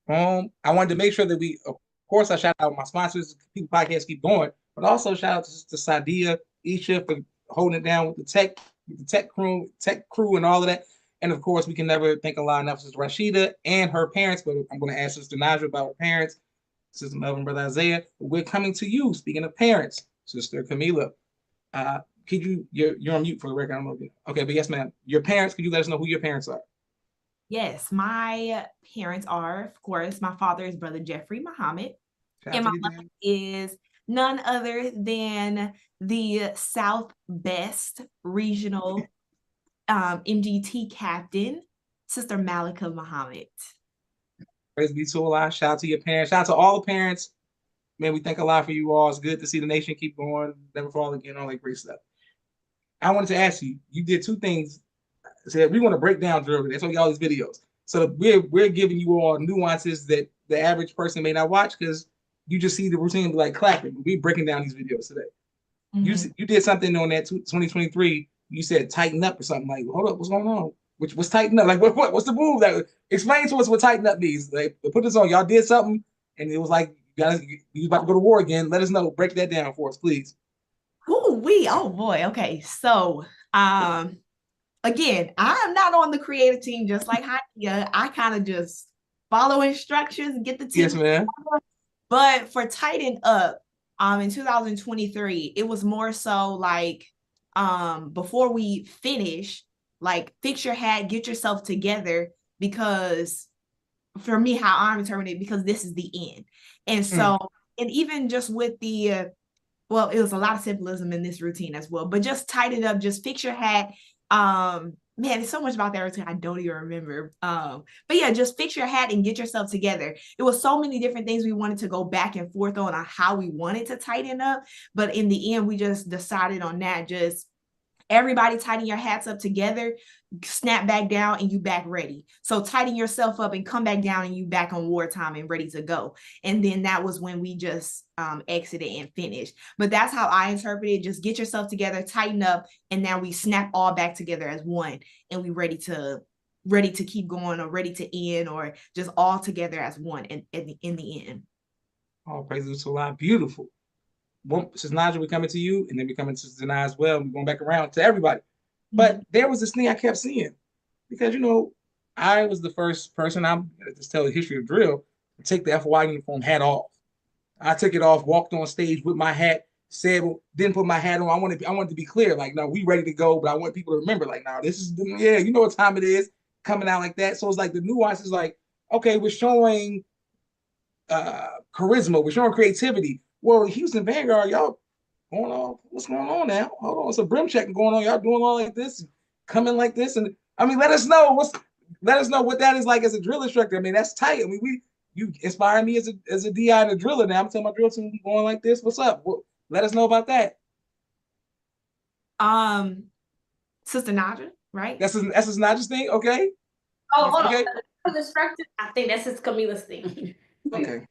I wanted to make sure that of course, I shout out my sponsors. People Podcast keep going, but also shout out to Sadia, Isha for holding it down with the tech crew, and all of that. And of course, we can never thank Allah enough Sister Rashida and her parents. But I'm going to ask Sister Naja about her parents, Sister Melvin, Brother Isaiah. We're coming to you. Speaking of parents, Sister Camila, you're on mute for the record. I'm okay, but yes, ma'am. Your parents. Could you let us know who your parents are?
Yes, my parents are, of course, my father is Brother Jeffrey Muhammad, and my mother is none other than the South Best Regional MGT captain, Sister Malika Muhammad.
Praise be to Allah. Shout out to your parents. Shout out to all the parents. Man, we thank Allah for you all. It's good to see the nation keep going, never fall again, all that great stuff. I wanted to ask you, you did two things. Said we want to break down drill. That's why we got all these videos. So we're giving you all nuances that the average person may not watch because you just see the routine like clapping. We're breaking down these videos today. Mm-hmm. You did something on that 2023 you said tighten up or something. Like, hold up, what's going on? What's tighten up? Like, what's the move? That explain to us what tighten up means. Like, put this on. Y'all did something, and it was like you about to go to war again. Let us know. Break that down for us, please.
Oh boy. Okay. So again, I'm not on the creative team just like Hania. I kind of just follow instructions and get the team.
Yes, ma'am.
But for Tighten Up, in 2023, it was more so like before we finish, like fix your hat, get yourself together, because for me, how I'm interpreting it, because this is the end. And so, and even just with the well, it was a lot of symbolism in this routine as well, but just tighten up, just fix your hat. Man, there's so much about that routine I don't even remember. But yeah, just fix your hat and get yourself together. It was so many different things we wanted to go back and forth on how we wanted to tighten up, but in the end, we just decided on that. Just everybody tighten your hats up together, snap back down, and you back ready. So tighten yourself up and come back down, and you back on wartime and ready to go. And then that was when we just exited and finished. But that's how I interpret it. Just get yourself together, tighten up, and now we snap all back together as one, and we ready to keep going, or ready to end, or just all together as one in the end.
Oh, praise the Lord. Beautiful. Since Nigel, we're coming to you, and then we're coming to Zanai as well. We're going back around to everybody. But there was this thing I kept seeing, because I was the first person, I'm just tell the history of drill, to take the FY uniform hat off. I took it off, walked on stage with my hat, said, didn't put my hat on. I wanted to be clear, like, no, we ready to go, but I want people to remember, like, no, this is, yeah, you know what time it is, coming out like that. So it's like the nuance is like, okay, we're showing charisma, we're showing creativity. Well, Houston Vanguard, y'all going on, what's going on now? Hold on, it's a brim checking going on. Y'all doing all like this, coming like this, and I mean, let us know what that is like as a drill instructor. I mean, that's tight. I mean, you inspire me as a DI and a driller. Now I'm telling my drill team going like this. What's up? Well, let us know about that.
Sister Naja, right?
That's his Naja's thing. Okay.
Oh, hold
okay.
on. Instructor, I think that's his Camila's thing.
Okay.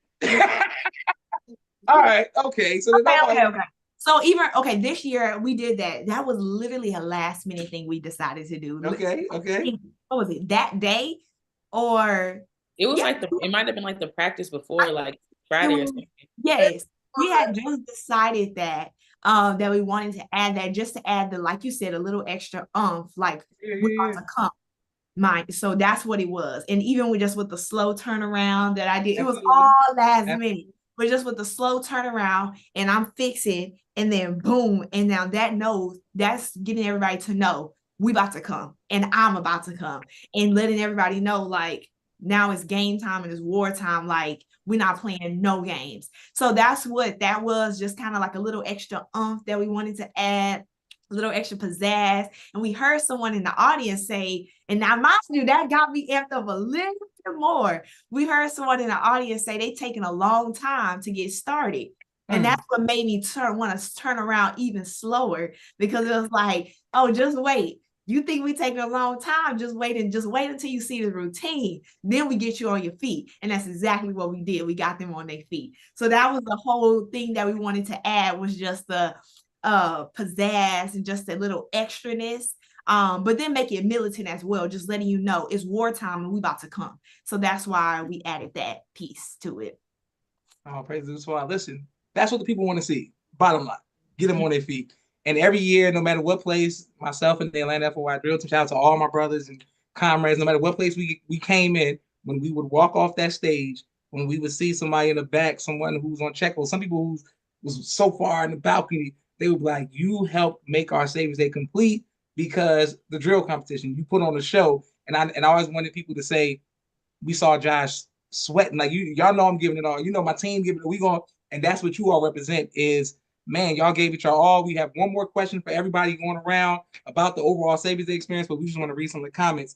All right. Okay. So
okay. So even this year we did that. That was literally a last minute thing we decided to do.
Okay.
What was it, that day? Or
it was it might have been like the practice before, like Friday or something.
Yes. We had just decided that that we wanted to add that, just to add the, like you said, a little extra like we're about to come. So that's what it was. And even with the slow turnaround that I did, it was all last minute. But just with the slow turnaround, and I'm fixing, and then boom, and now that's getting everybody to know we about to come, and I'm about to come, and letting everybody know, like, now it's game time and it's war time. Like, we're not playing no games. So that's what that was, just kind of like a little extra that we wanted to add, a little extra pizzazz. And we heard someone in the audience say, and now mind you, that got me amped up a little bit more. We heard someone in the audience say they taking a long time to get started. And that's what made me want to turn around even slower, because it was like, oh, just wait. You think we taking a long time? Just wait until you see the routine. Then we get you on your feet. And that's exactly what we did. We got them on their feet. So that was the whole thing that we wanted to add, was just the pizzazz and just a little extraness. But then make it militant as well, just letting you know it's wartime and we about to come. So that's why we added that piece to it.
Oh, praise the Lord. Listen, that's what the people want to see. Bottom line, get them on their feet. And every year, no matter what place, myself and the Atlanta FOI Drill Team, shout out to all my brothers and comrades, no matter what place we came in, when we would walk off that stage, when we would see somebody in the back, someone who's on check, or some people who was so far in the balcony, they would be like, you helped make our Saviours Day complete, because the drill competition, you put on the show. And I always wanted people to say, we saw Josh sweating, like, y'all know I'm giving it all. You know, my team giving it, we going, and that's what you all represent is, man, y'all gave it y'all all. We have one more question for everybody going around about the overall Saviours Day experience, but we just want to read some of the comments.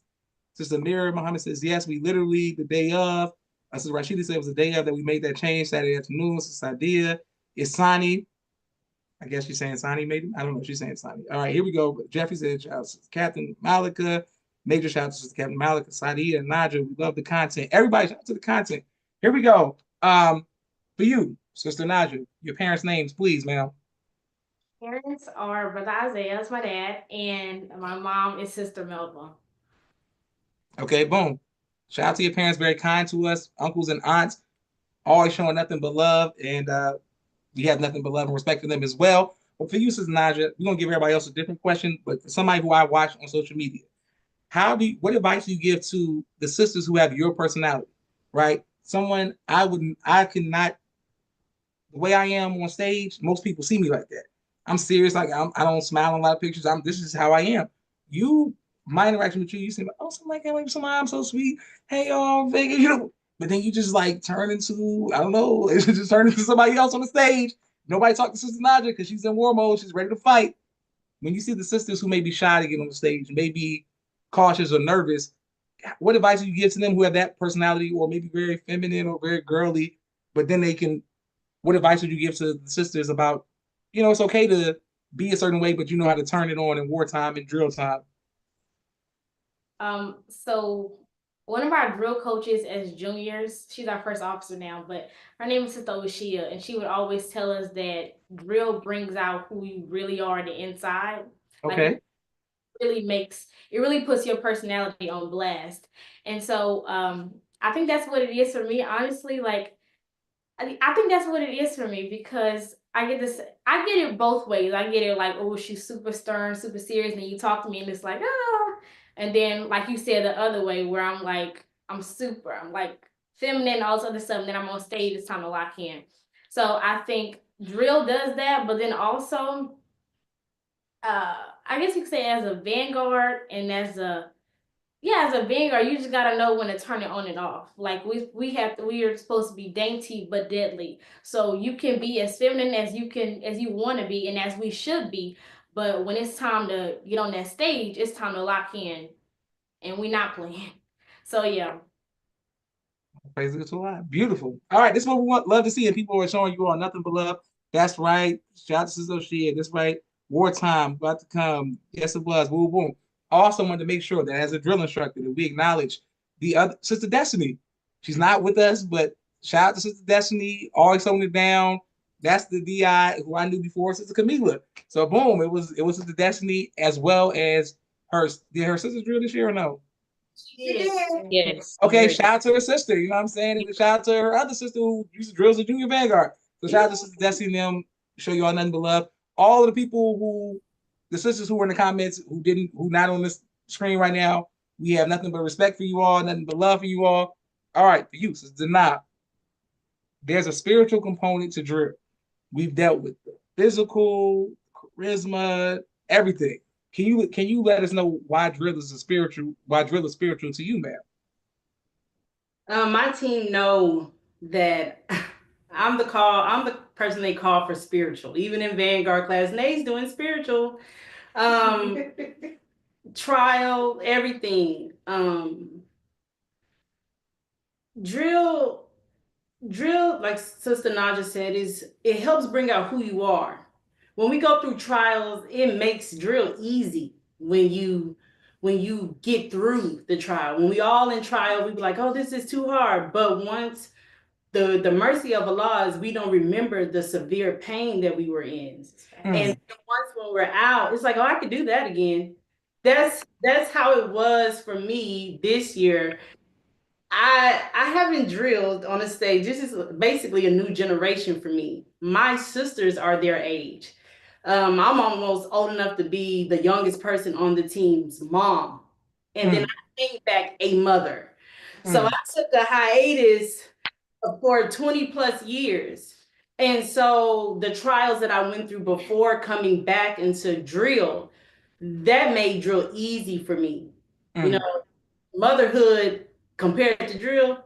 Sister Mira Muhammad says, yes, we literally, the day of. Sister Rashida said it was the day of that we made that change, Saturday afternoon. Sister Sadia, Isani, I guess she's saying Sani, maybe. I don't know. She's saying Sani. All right, here we go. Jeffrey said, shout out to Captain Malika. Major shout out to Captain Malika, Sadia, and Naja. We love the content. Everybody, shout out to the content. Here we go. For you, Sister Naja, your parents' names, please, ma'am.
Parents are Brother Isaiah, that's my dad, and my mom is Sister Melba.
Okay, boom. Shout out to your parents, very kind to us, uncles and aunts, always showing nothing but love, and we have nothing but love and respect for them as well. But for you, Sister Naja, we're gonna give everybody else a different question, but for somebody who I watch on social media, what advice do you give to the sisters who have your personality, right? Someone I cannot, the way I am on stage, most people see me like that. I'm serious, like I don't smile in a lot of pictures. This is how I am. You, my interaction with you, you seem like, oh, something like that, like somebody, I'm so sweet. Hey, y'all, Vegas, but then you just like turn into, I don't know, it just turn into somebody else on the stage. Nobody talk to Sister Naja because she's in war mode, she's ready to fight. When you see the sisters who may be shy to get on the stage, maybe cautious or nervous, what advice do you give to them who have that personality or maybe very feminine or very girly, but then they can, what advice would you give to the sisters about, it's okay to be a certain way, but you know how to turn it on in wartime and drill time?
So one of our drill coaches as juniors, she's our first officer now, but her name is Sister Oshia, and she would always tell us that drill brings out who you really are on the inside.
Okay.
Like, it really puts your personality on blast. And so I think that's what it is for me, honestly. Like, I think that's what it is for me, because I get it both ways. I get it like, oh, she's super stern, super serious, and you talk to me and it's like, ah. And then, like you said, the other way where I'm like, I'm like feminine, all this other stuff, and then I'm on stage, it's time to lock in. So I think drill does that, but then also, I guess you could say as a vanguard and as a vanguard, you just gotta know when to turn it on and off. Like we are supposed to be dainty but deadly. So you can be as feminine as you want to be and as we should be. But when it's time to get on that stage, it's time to lock in, and we're not playing. So yeah.
Praise God to Allah. Beautiful. All right, this is what we love to see, and people are showing you all nothing but love. That's right. Shout out to Sister Shea. That's right. Wartime about to come. Yes, it was. Boom, boom. I also wanted to make sure that as a drill instructor, that we acknowledge the other Sister Destiny. She's not with us, but shout out to Sister Destiny, always holding it down. That's the DI who I knew before, Sister Camila. So boom, it was Sister Destiny as well as her. Did her sister drill this year or no?
Yes.
Okay, shout out to her sister, you know what I'm saying? And shout out to her other sister who used to drills at Junior Vanguard. So shout out to Sister Destiny and them, show you all nothing but love. All of the people the sisters who were in the comments, who not on this screen right now, we have nothing but respect for you all, nothing but love for you all. All right, for you, Sister Dana, there's a spiritual component to drill. We've dealt with the physical, charisma, everything. Can you let us know why drill is spiritual to you, ma'am?
My team know that I'm the person they call for spiritual. Even in Vanguard class, Nate's doing spiritual. Trial, everything. Drill, like Sister Naja said, it helps bring out who you are. When we go through trials, it makes drill easy when you get through the trial. When we all in trial, we be like, oh, this is too hard. But once the mercy of Allah is we don't remember the severe pain that we were in. And once when we're out, it's like, oh, I could do that again. That's how it was for me this year. I haven't drilled on a stage. This is basically a new generation for me. My sisters are their age. I'm almost old enough to be the youngest person on the team's mom. And then I came back a mother. So I took a hiatus for 20 plus years. And so the trials that I went through before coming back into drill, that made drill easy for me. You know, motherhood compared to drill,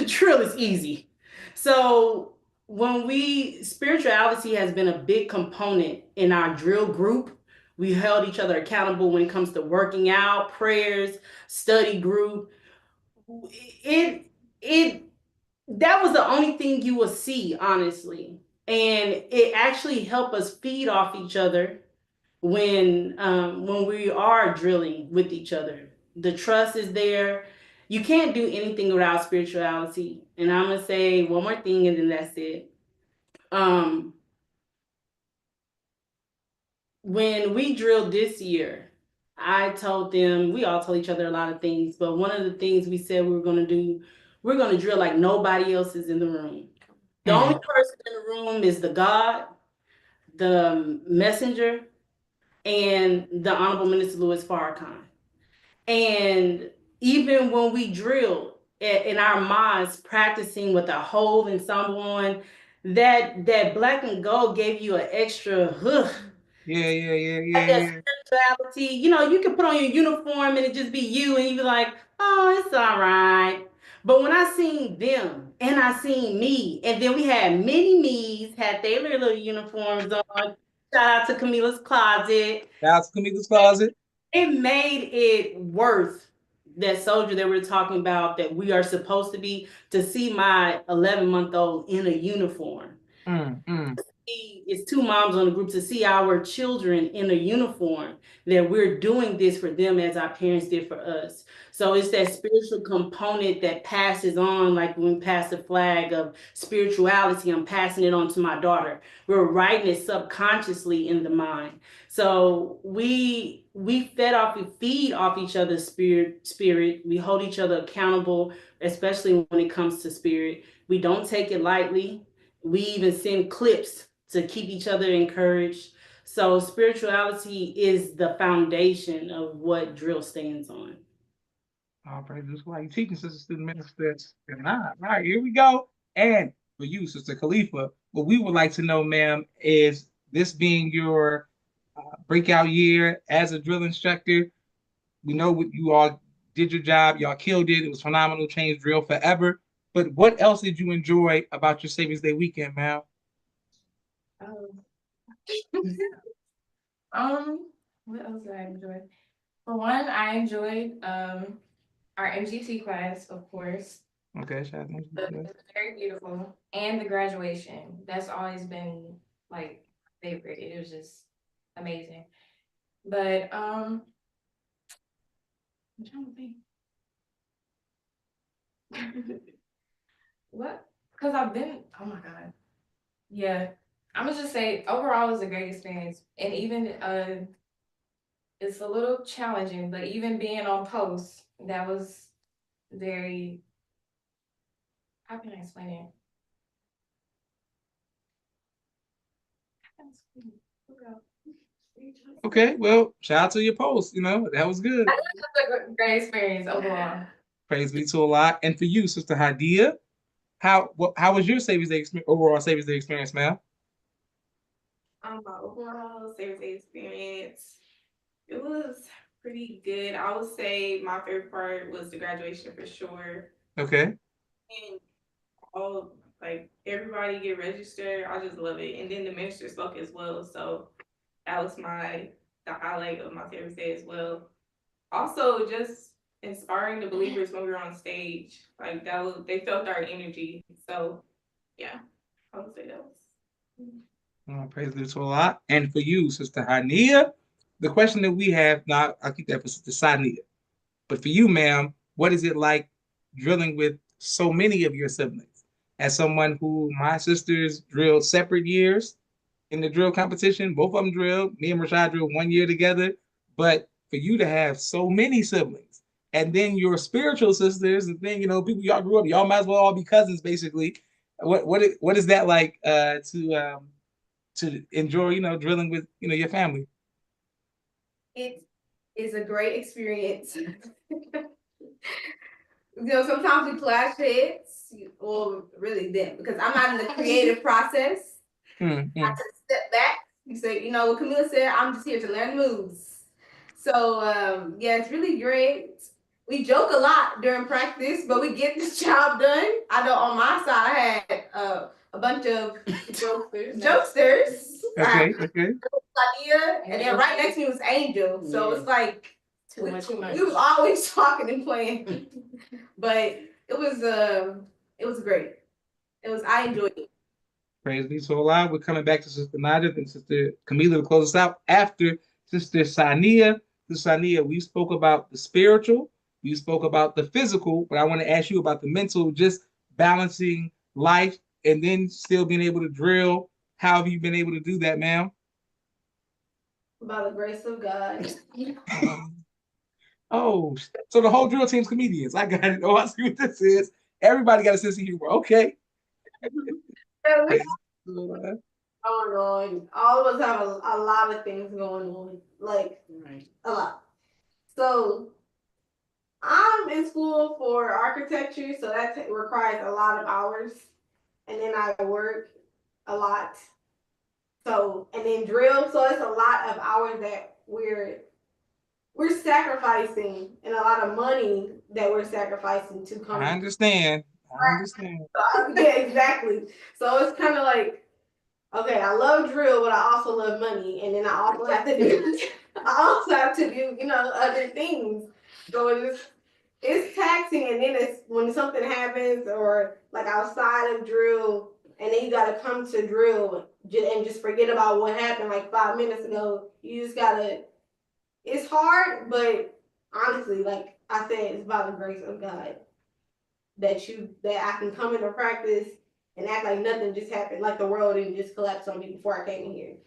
drill is easy. So spirituality has been a big component in our drill group. We held each other accountable when it comes to working out, prayers, study group. That was the only thing you will see, honestly. And it actually helped us feed off each other when we are drilling with each other. The trust is there. You can't do anything without spirituality. And I'm gonna say one more thing and then that's it. when we drilled this year, I told them, we all told each other a lot of things, but one of the things we said we were going to do, we're going to drill like nobody else is in the room. The only person in the room is the God, the messenger, and the Honorable Minister Louis Farrakhan. And even when we drilled in our minds, practicing with a whole ensemble on, that black and gold gave you an extra
Yeah.
spirituality. You know, you can put on your uniform and it just be you, and you be like, oh, it's all right. But when I seen them and I seen me, and then we had many me's, had their little uniforms on. Shout out to Camila's Closet.
That's Camila's Closet.
It made it worth that soldier that we're talking about, that we are supposed to be, to see my 11-month-old in a uniform. It's two moms on the group, to see our children in a uniform, that we're doing this for them as our parents did for us. So it's that spiritual component that passes on, like when we pass the flag of spirituality, I'm passing it on to my daughter. We're writing it subconsciously in the mind. So we feed off each other's spirit. We hold each other accountable, especially when it comes to spirit. We don't take it lightly. We even send clips to keep each other encouraged. So spirituality is the foundation of what drill stands on.
All praise this why you teaching, Sister Student Minister. All right, here we go. And for you, Sister Khalifa, what we would like to know, ma'am, is this being your breakout year as a drill instructor. We know what you all did your job, y'all killed it. It was phenomenal, changed drill forever. But what else did you enjoy about your Saviours Day weekend, ma'am?
What else did I enjoy? For one, I enjoyed our MGT class, of course.
Okay, shout out to
It was very beautiful. And the graduation. That's always been like favorite. It was just amazing. But I'm trying to think. What? Because I've been, oh my God. Yeah. I'm gonna just say overall it was a great experience. And even it's a little challenging, but even being on post, that was very, how can I explain it?
Okay, well, shout out to your post. You know, that was good.
That was a great experience overall.
Praise be to Allah. And for you, Sister Hadia, how was your Saviours Day overall Saviours Day experience, ma'am?
My overall Saviours Day experience, it was pretty good. I would say my favorite part was the graduation for sure.
Okay.
And all, like, everybody get registered. I just love it. And then the minister spoke as well. So that was the highlight of my Saviours Day as well. Also, just inspiring the believers when we were on stage. Like, they felt our energy. So yeah, I would say that was.
Praise be to Allah. And for you, Sister Hania, the question that we have now, I'll keep that for Sister Sania. But for you, ma'am, what is it like drilling with so many of your siblings? As someone who, my sisters drilled separate years in the drill competition, both of them drilled. Me and Rashad drilled 1 year together. But for you to have so many siblings, and then your spiritual sisters, and then, you know, people y'all grew up, y'all might as well all be cousins, basically. What is that like to enjoy, you know, drilling with, you know, your family?
It is a great experience. You know, sometimes we clash heads, or really them, because I'm not in the creative process. I just step back. You say, you know, what Camila said, I'm just here to learn moves. So yeah, it's really great. We joke a lot during practice, but we get this job done. I know on my side I had a bunch of jokesters.
Okay.
Claudia, and then right next to me was Angel. So it's like
Too much.
we was always talking and playing. But it was great. I enjoyed it.
Praise be to Allah. We're coming back to Sister Nadia and Sister Camila to close us out after Sister Sania. Sister Sania, we spoke about the spiritual, we spoke about the physical, but I want to ask you about the mental, just balancing life and then still being able to drill. How have you been able to do that, ma'am?
By the grace of God.
Oh, so the whole drill team's comedians. I got it. Oh, I see what this is. Everybody got a sense of humor. Okay.
Yeah, we going on. All of us have a lot of things going on. Like a lot. So I'm in school for architecture, so that requires a lot of hours. And then I work a lot. So, and then drill, so it's a lot of hours that we're sacrificing and a lot of money that we're sacrificing to come.
I understand. I understand.
Yeah, exactly. So it's kind of like, okay, I love drill, but I also love money, and then I also have to do, other things. So it's taxing, and then it's when something happens or like outside of drill, and then you gotta come to drill and just forget about what happened like 5 minutes ago. You just gotta. It's hard, but honestly, like I said, it's by the grace of God that I can come into practice and act like nothing just happened, like the world didn't just collapse on me before I came in here.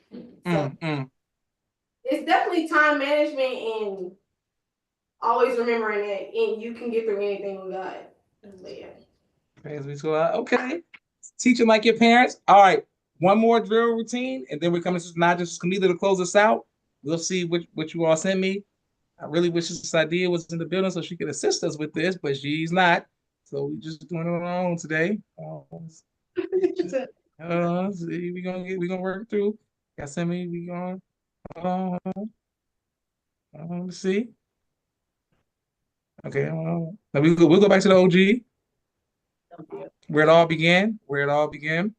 So it's definitely time management and always remembering that and you can get through anything with God. But yeah.
Praise be to God. Okay. Teaching like your parents. All right. One more drill routine, and then we're coming to Naja's Camila to close us out. We'll see what you all send me. I really wish this idea was in the building so she could assist us with this, but she's not. So we just doing it on our own today. See, we gonna work through. Got send me. We gonna let's see. Okay, now we'll go back to the OG. Where it all began. Where it all began.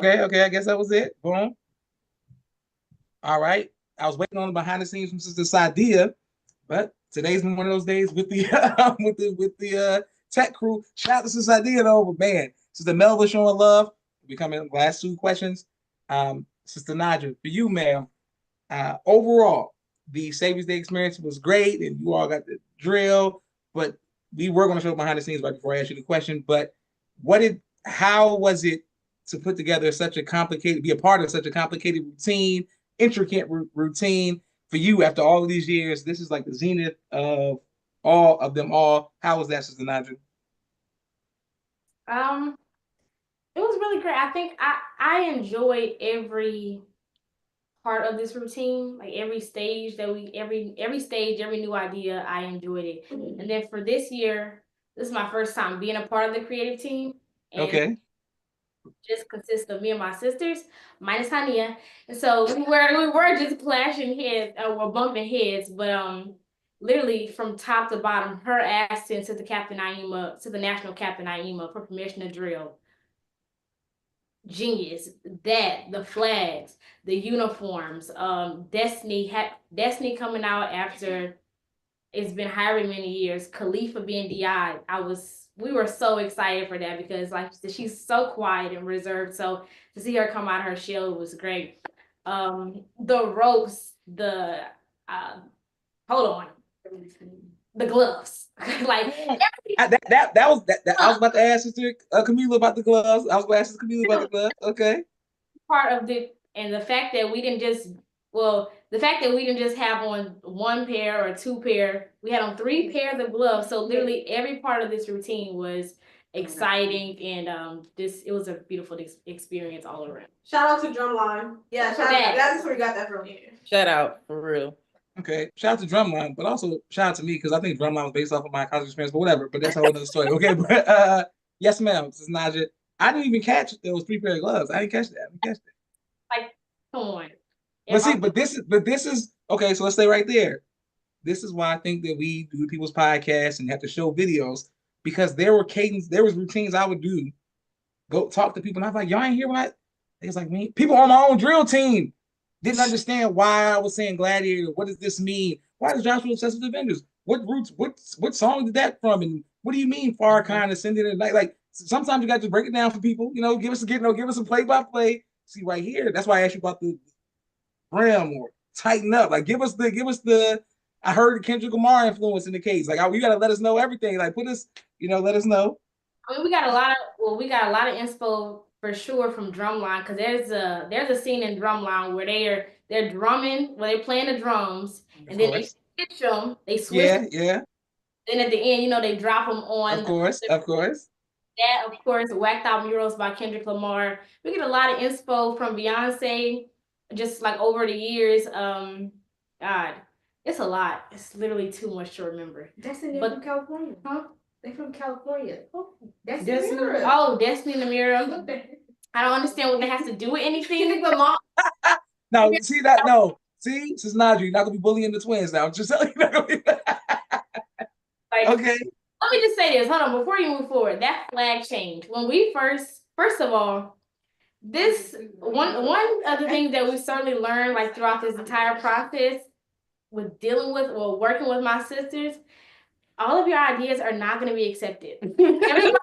Okay, I guess that was it. Boom. All right. I was waiting on the behind the scenes from Sister Sadia, but today's been one of those days with the tech crew. Shout out to Sister Sadia though, but man, Sister Melva showing love. We come in last two questions. Sister Naja, for you, ma'am. Overall, the Saviours Day experience was great, and you all got the drill. But we were going to show behind the scenes right before I asked you the question. But how was it to put together be a part of such a complicated routine, intricate routine for you after all of these years? This is like the zenith of all of them all. How was that, Sister Naja?
It was really great. I think I enjoyed every part of this routine, like every stage every new idea, I enjoyed it. And then for this year, this is my first time being a part of the creative team. And
okay.
Just consists of me and my sisters, minus Hania. And so we were just clashing heads, or bumping heads, but literally from top to bottom, her asking to the national captain Naima for permission to drill. Genius. The flags, the uniforms, Destiny coming out after it's been hiring many years, Khalifa being DI. We were so excited for that because like she's so quiet and reserved. So to see her come out of her shell was great. The ropes, hold on. the gloves. Like
I was about to ask Sister Camila about the gloves. I was going to ask Sister Camila about the gloves. Okay.
part of the fact that we didn't just have on one pair or two pair, we had on 3 pairs of gloves. So literally every part of this routine was exciting, and it was a beautiful experience all around.
Shout out to Drumline. Yeah, shout out. That's where we got that from.
Shout out for real.
Okay. Shout out to Drumline, but also shout out to me because I think Drumline was based off of my college experience, but whatever. But that's a whole other story. Okay. But yes, ma'am. This is Naja. I didn't even catch those 3 pair of gloves. I didn't catch that.
Like, come on.
But this is okay. So let's stay right there. This is why I think that we do people's podcasts and have to show videos because there was routines I would do, go talk to people, and I was like, y'all ain't hear what it was like me. People on my own drill team didn't understand why I was saying gladiator. What does this mean? Why does Joshua obsessed with Avengers? What roots? What song did that from? And what do you mean Farrakhan ascended at night? Like sometimes you got to break it down for people. Give us some play by play. See right here. That's why I asked you about the brim or tighten up. Like give us the. I heard Kendrick Lamar influence in the case. Like you got to let us know everything. Like put us, let us know.
I mean, we got a lot of inspo for sure from Drumline, because there's a scene in Drumline where they're drumming, where they're playing the drums, and then they switch them. They switch.
Yeah.
Then at the end, they drop them on.
Of course.
That, of course, Whacked Out Murals by Kendrick Lamar. We get a lot of inspo from Beyonce, just like over the years. God, it's a lot. It's literally too much to remember.
Destiny from California.
Huh?
They from California. Oh,
Destiny in the Mirror. I don't understand what that has to do with anything.
No, see that? No. See, this is Naja. You're not going to be bullying the twins now. I'm just telling you. Okay.
Let me just say this. Hold on. Before you move forward, that flag change. When we first of all, this one of the things that we certainly learned like throughout this entire process with working with my sisters, all of your ideas are not going to be accepted. Everybody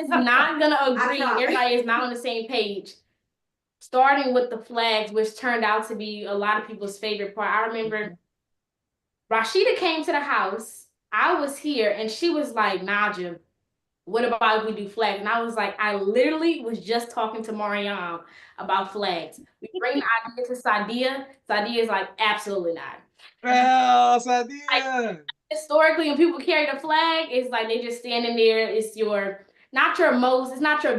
is not going to agree. Everybody is not on the same page. Starting with the flags, which turned out to be a lot of people's favorite part. I remember Rashida came to the house. I was here, and she was like, Naja, what about if we do flags? And I was like, I literally was just talking to Mariam about flags. We bring the idea to Sadia. Sadia is like, absolutely not.
Well, Sadia.
Historically, when people carry the flag, it's like they just standing there. It's not your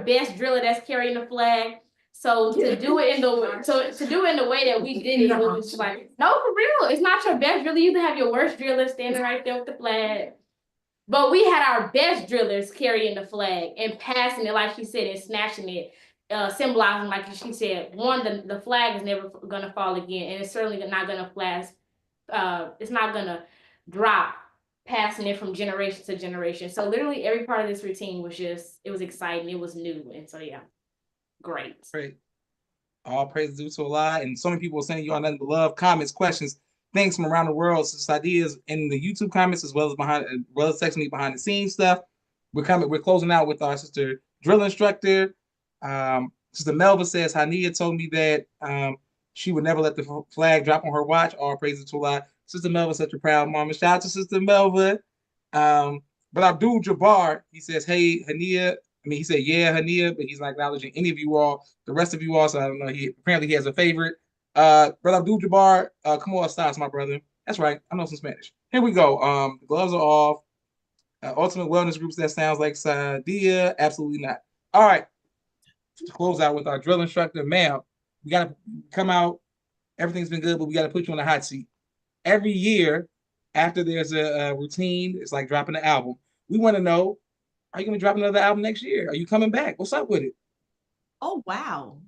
best driller that's carrying the flag. So to do it in the way that we did it, it was just like, no, for real, it's not your best driller. You can have your worst driller standing right there with the flag. But we had our best drillers carrying the flag and passing it, like she said, and snatching it, symbolizing, like she said, the flag is never gonna fall again, and it's certainly not gonna flash. It's not gonna drop, passing it from generation to generation. So literally every part of this routine was it was exciting, it was new, and so yeah, great.
All praise due to Allah, and so many people are sending you all nothing but love, comments, questions, things from around the world. Such ideas in the YouTube comments as well as texting me behind the scenes stuff. We're closing out with our sister drill instructor. Sister Melva says Hania told me that she would never let the flag drop on her watch. All praises to Allah. Sister Melva, such a proud mama. Shout out to Sister Melva. But Abdul Jabbar, he says, hey, Hania. I mean, he said, yeah, Hania, but he's not acknowledging any of you all, the rest of you all. So I don't know. Apparently he has a favorite. Brother Abdul Jabbar, come on, stars, my brother. That's right. I know some Spanish. Here we go. The gloves are off. Ultimate Wellness Groups, that sounds like Sadia. Absolutely not. All right. To close out with our drill instructor, ma'am, we got to come out. Everything's been good, but we got to put you on the hot seat. Every year, after there's a routine, it's like dropping an album. We want to know, are you going to drop another album next year? Are you coming back? What's up with it?
Oh, wow.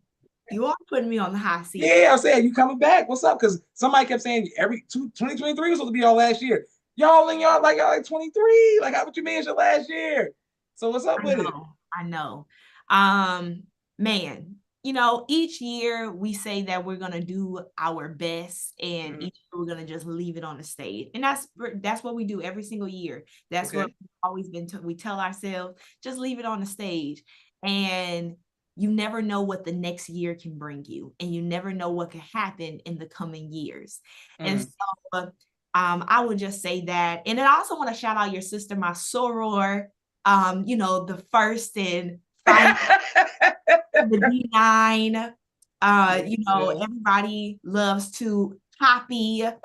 You are putting me on the hot seat.
Yeah, I'm saying, you coming back? What's up? Because somebody kept saying 2023 was supposed to be our last year. Y'all like 23. Like, how would you mean it's your last year? So what's up with it?
I know. Man, each year we say that we're going to do our best, and each year we're going to just leave it on the stage. And that's what we do every single year. That's what we've always been we tell ourselves, just leave it on the stage. And you never know what the next year can bring you, and you never know what can happen in the coming years. And so I would just say that. And then I also want to shout out your sister, my soror, the first and final the D9. Everybody loves to copy after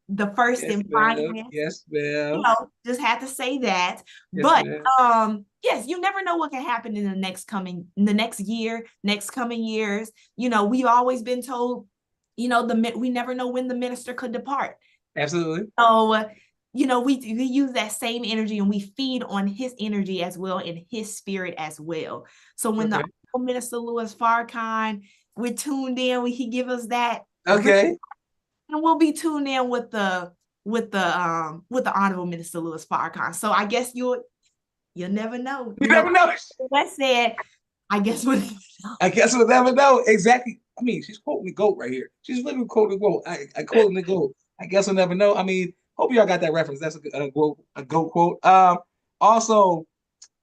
the first
Yes,
and
ma'am.
final.
Yes, ma'am.
Just had to say that.
Yes,
But
ma'am.
yes, you never know what can happen in the next year, next coming years. We've always been told, we never know when the minister could depart.
Absolutely.
So, we use that same energy and we feed on his energy as well and his spirit as well. So when the Minister Louis Farrakhan, we're tuned in, he give us that.
Okay.
And we'll be tuned in with the Honorable Minister Louis Farrakhan. So I guess you'll never know.
You never know.
That said, I guess we'll never know.
I guess we'll never know. Exactly. I mean, she's quoting the GOAT right here. She's literally quoting the GOAT. I quoting the GOAT. I guess we'll never know. I mean, hope y'all got that reference. That's a GOAT quote. Also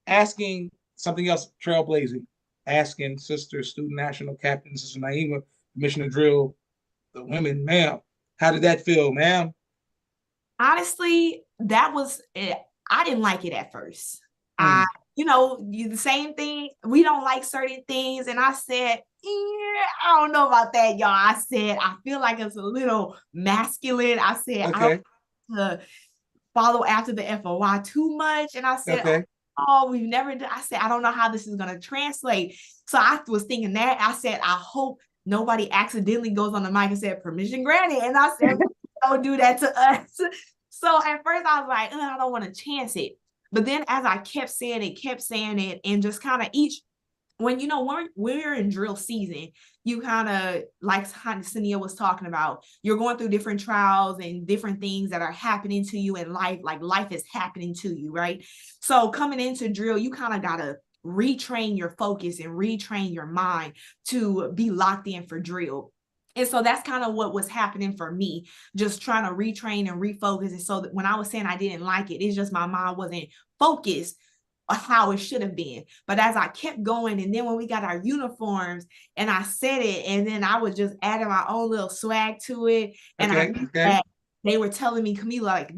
asking something else, trailblazing, asking Sister Student National Captain, Sister Naima, Commissioner Drill, the women, ma'am. How did that feel, ma'am?
Honestly, that was it. I didn't like it at first. The same thing. We don't like certain things. And I said, I don't know about that, y'all. I said, I feel like it's a little masculine. I said, I don't want to follow after the FOI too much. And I said, we've never done. I said, I don't know how this is going to translate. So I was thinking that. I said, I hope nobody accidentally goes on the mic and said, permission granted. And I said, don't do that to us. So at first I was like, I don't want to chance it. But then as I kept saying it, and just kind of when we're in drill season, you kind of, like Sania was talking about, you're going through different trials and different things that are happening to you in life, like life is happening to you, right? So coming into drill, you kind of got to retrain your focus and retrain your mind to be locked in for drill. And so that's kind of what was happening for me, just trying to retrain and refocus. And so when I was saying I didn't like it, it's just my mind wasn't focused on how it should have been. But as I kept going, and then when we got our uniforms and I said it, and then I was just adding my own little swag to it. And they were telling me, Camila, like,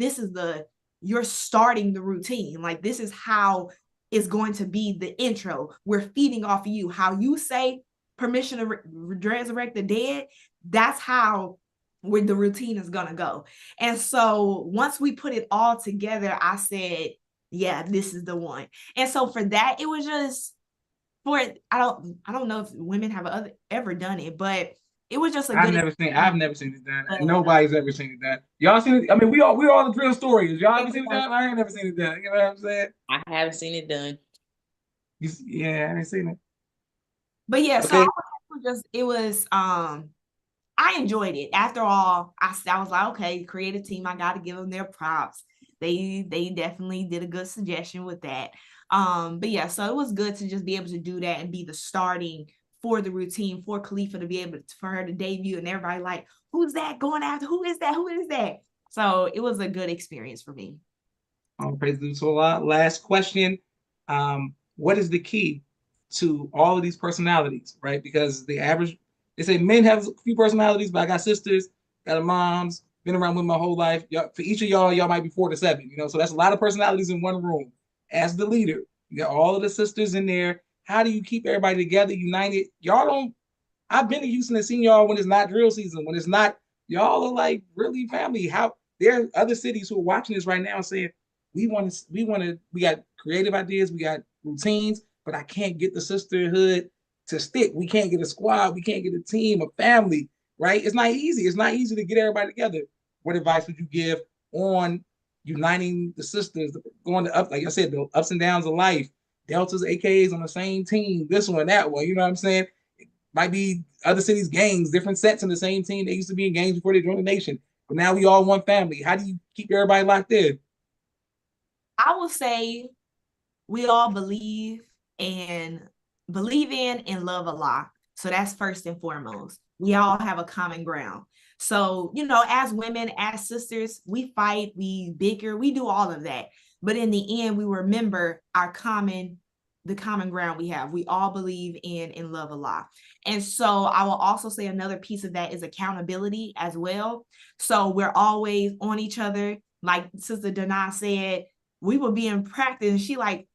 you're starting the routine. Like, this is how it's going to be the intro. We're feeding off of you. How you say permission to resurrect the dead, that's how the routine is going to go. And so once we put it all together, I said, yeah, this is the one. And so for that, it was just I don't know if women have ever done it, but it was just
I've never seen it done. Nobody's ever seen it done. Y'all seen it? I mean, we're all the drill stories. Y'all ever seen it done? I ain't never seen it done. You know what I'm saying?
I haven't seen it done.
Yeah, I ain't seen it.
But yeah, so I enjoyed it. After all, I was like, okay, creative team, I got to give them their props. They definitely did a good suggestion with that. But yeah, so it was good to just be able to do that and be the starting for the routine for Khalifa to be able for her to debut, and everybody like, who's that going after? Who is that? Who is that? So it was a good experience for me.
Praise the Lord. Last question. What is the key to all of these personalities, right? Because they say men have a few personalities, but I got sisters, got moms, been around with my whole life. For each of y'all might be 4 to 7, so that's a lot of personalities in one room. As the leader, you got all of the sisters in there. How do you keep everybody together, united? I've been to Houston and seen y'all when it's not drill season, when it's not, y'all are like really family. There are other cities who are watching this right now and saying, we got creative ideas, we got routines, but I can't get the sisterhood to stick. We can't get a squad. We can't get a team, a family, right? It's not easy. It's not easy to get everybody together. What advice would you give on uniting the sisters, going to like I said, the ups and downs of life, Deltas, AKs on the same team, this one, that one, you know what I'm saying? It might be other cities' gangs, different sets in the same team. They used to be in gangs before they joined the nation, but now we all one family. How do you keep everybody locked in?
I will say we all believe in and love Allah. So that's first and foremost. We all have a common ground. So, as women, as sisters, we fight, we bicker, we do all of that. But in the end, we remember our common the common ground we have. We all believe in and love Allah. And so I will also say another piece of that is accountability as well. So we're always on each other. Like Sister Dana said, we will be in practice and she like,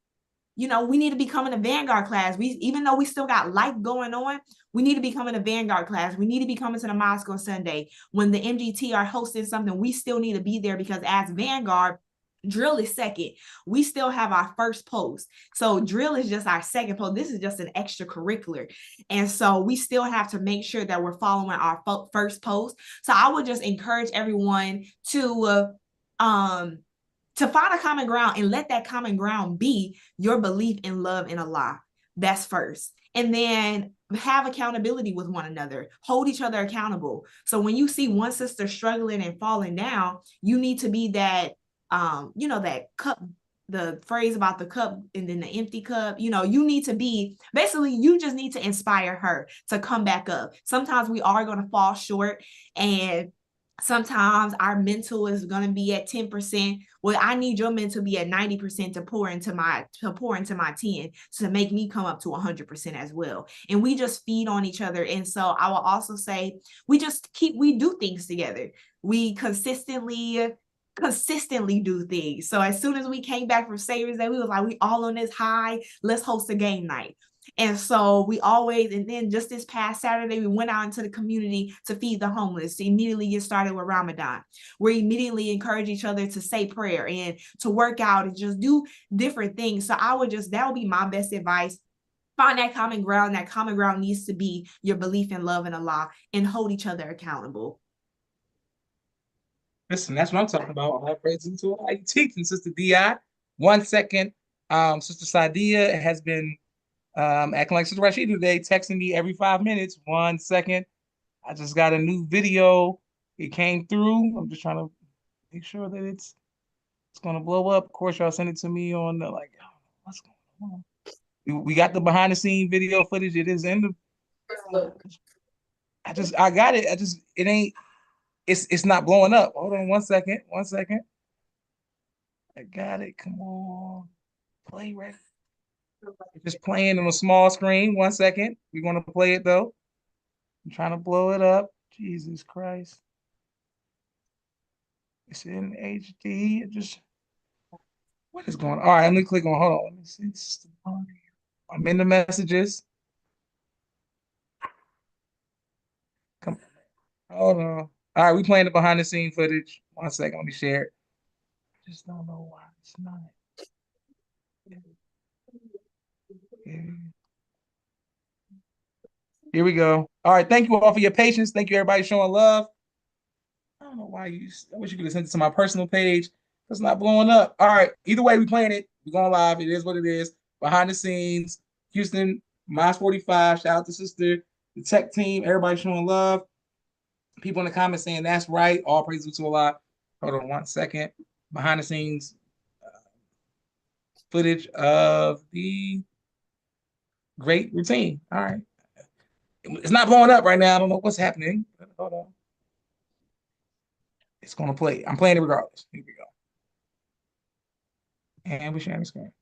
you know, we need to be coming to Vanguard class. Even though we still got life going on, we need to be coming to Vanguard class. We need to be coming to the mosque on Sunday. When the MGT are hosting something, we still need to be there because as Vanguard, drill is second. We still have our first post. So drill is just our second post. This is just an extracurricular. And so we still have to make sure that we're following our first post. So I would just encourage everyone to find a common ground and let that common ground be your belief in love in Allah. That's first. And then have accountability with one another. Hold each other accountable. So when you see one sister struggling and falling down, you need to be that that cup, the phrase about the cup and then the empty cup, you need to be, basically, you just need to inspire her to come back up. Sometimes we are going to fall short and sometimes our mental is going to be at 10%. Well, I need your mental to be at 90% to pour into my 10 to make me come up to 100% as well. And we just feed on each other. And so I will also say, we do things together. We consistently do things. So as soon as we came back from Saviours Day, we was like, we all on this high, let's host a game night. And so and then just this past Saturday, we went out into the community to feed the homeless, to immediately get started with Ramadan. We immediately encourage each other to say prayer and to work out and just do different things. So that would be my best advice. Find that common ground. That common ground needs to be your belief in love and Allah, and hold each other accountable.
Listen, that's what I'm talking about. All praises to Allah. You teaching, Sister Di. 1 second. Sister Sadia has been acting like Sister Rashida today, texting me every 5 minutes. 1 second. I just got a new video. It came through. I'm just trying to make sure that it's gonna blow up. Of course, y'all send it to me on the what's going on? We got the behind the scene video footage. It is in the. I got it. It ain't. It's not blowing up. Hold on 1 second. 1 second. I got it. Come on. Play right. It's just playing on a small screen. 1 second. We're going to play it though. I'm trying to blow it up. Jesus Christ. It's in HD. What is going on? All right, let me click on. Hold on. Let me see. I'm in the messages. Come on. Hold on. All right, we playing the behind the scene footage. 1 second, let me share it. I just don't know why it's not. Here we go. All right, thank you all for your patience. Thank you, everybody, showing love. I don't know why I wish you could have sent it to my personal page. It's not blowing up. All right, either way, we playing it. We're going live. It is what it is. Behind the scenes, Houston, Miles 45. Shout out to Sister, the tech team, everybody showing love. People in the comments saying that's right. All praises to Allah. Hold on 1 second. Behind the scenes footage of the great routine. All right. It's not blowing up right now. I don't know what's happening. Hold on. It's going to play. I'm playing it regardless. Here we go. And we're sharing the screen.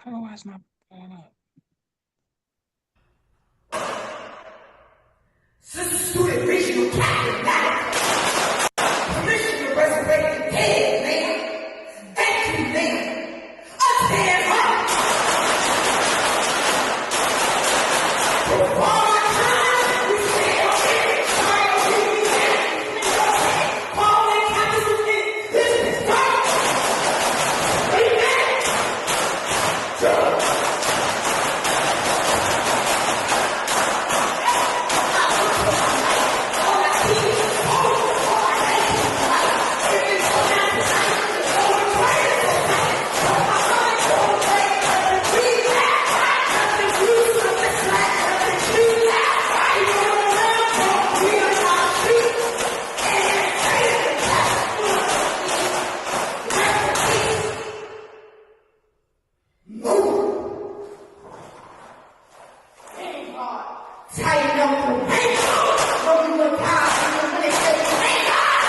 I don't know why it's not blowing up.
Sister Student Regional Captain, permission to resurrect the dead, man. Thank you, man. A dead heart. For all time, we stand on every child we have. Calling capital in business, God. Amen. Tighten up the paint. When we look out, when they say, "Hey, God,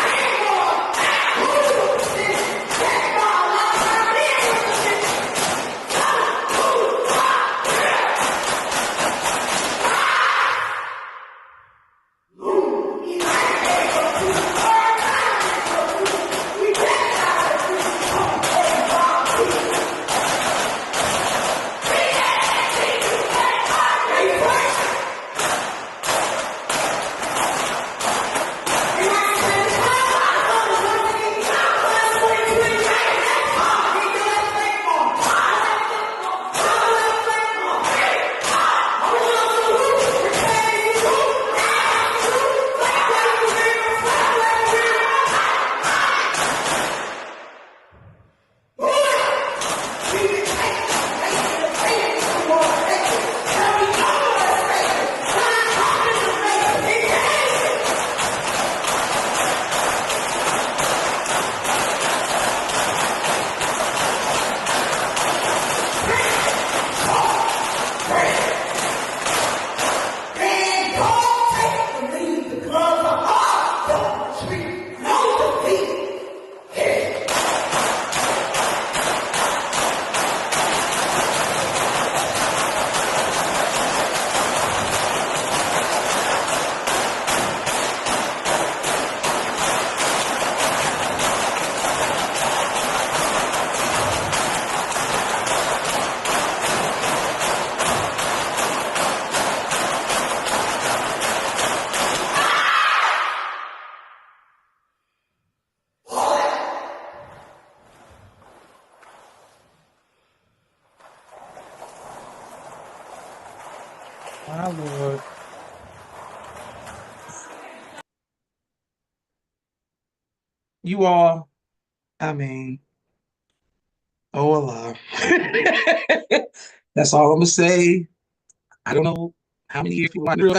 My Lord. You all, I mean, oh Allah. That's all I'm gonna say. I don't know how many years people want drill.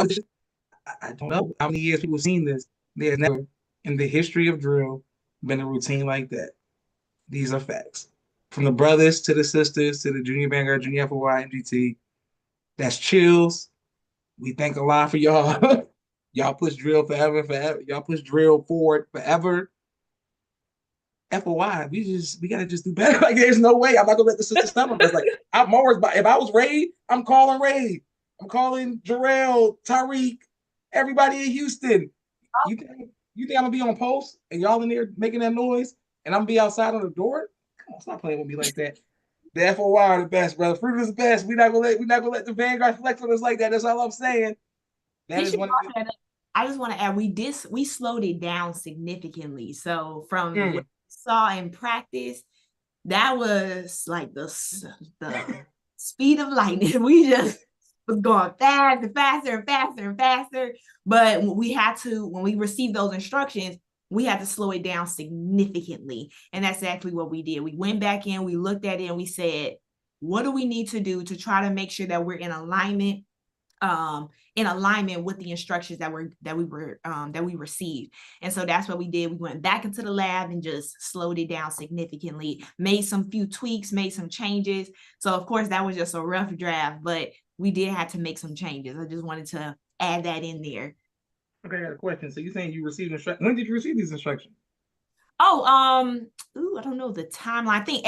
I don't know how many years people have seen this. There's never in the history of drill been a routine like that. These are facts. From the brothers to the sisters to the junior Vanguard, junior FOY, MGT. That's chills. We thank Allah for y'all. Y'all push drill forever, forever. Y'all push drill forward forever. FOI, we gotta just do better. Like, there's no way I'm not gonna let the sister stomach us. Like, I'm always, if I was Ray, I'm calling Ray. I'm calling Jarrell, Tariq, everybody in Houston. You think I'm gonna be on post and y'all in there making that noise and I'm gonna be outside on the door? Come on, stop playing with me like that. The FOI are the best, brother. Fruit is the best. We're not gonna let the Vanguard flex on us like that. That's all I'm saying. That is one of the
I just want to add, we slowed it down significantly. So from what we saw in practice, that was like the speed of lightning. We just was going fast and faster and faster and faster. But when we received those instructions, we had to slow it down significantly. And that's exactly what we did. We went back in, we looked at it, and we said, what do we need to do to try to make sure that we're in alignment with the instructions that we received. And so that's what we did. We went back into the lab and just slowed it down significantly, made some few tweaks, made some changes. So of course that was just a rough draft, but we did have to make some changes. I just wanted to add that in there.
Okay, I got a question. So you're saying you received instructions. When did you receive these instructions?
Oh, I don't know the timeline. I think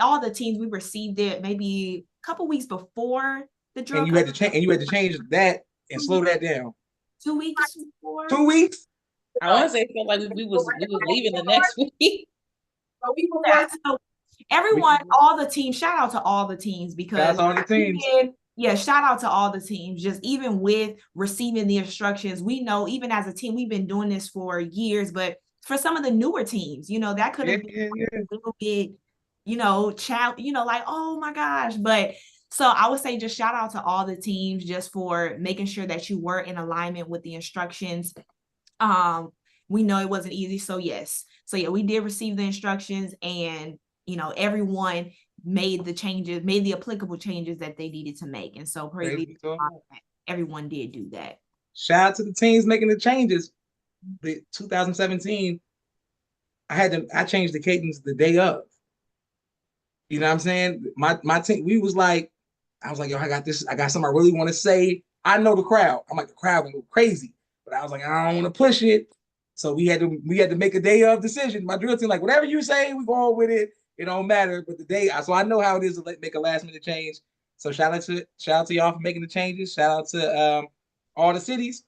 all the teams, we received it maybe a couple weeks before the drill.
And you had to change that and slow that down.
2 weeks before.
2 weeks?
I want to say, felt like we was leaving the next week.
So everyone, all the teams, shout out to all the teams, because
all the teams.
Shout out to all the teams. Just even with receiving the instructions, we know even as a team, we've been doing this for years, but for some of the newer teams, that could have been a little bit, like, oh my gosh. But so I would say just shout out to all the teams just for making sure that you were in alignment with the instructions. We know it wasn't easy. So yes. So yeah, we did receive the instructions, and everyone made the applicable changes that they needed to make. And so everyone did do that.
Shout out to the teams making the changes. The 2017, I changed the cadence the day of. You know what I'm saying? My team, I was like, yo, I got this. I got something I really want to say. I know the crowd. I'm like, the crowd will go crazy, but I was like, I don't want to push it. So we had to make a day of decision. My drill team, like, whatever you say, we go on with it. It don't matter. But so I know how it is to make a last minute change. So shout out to y'all for making the changes. Shout out to all the cities,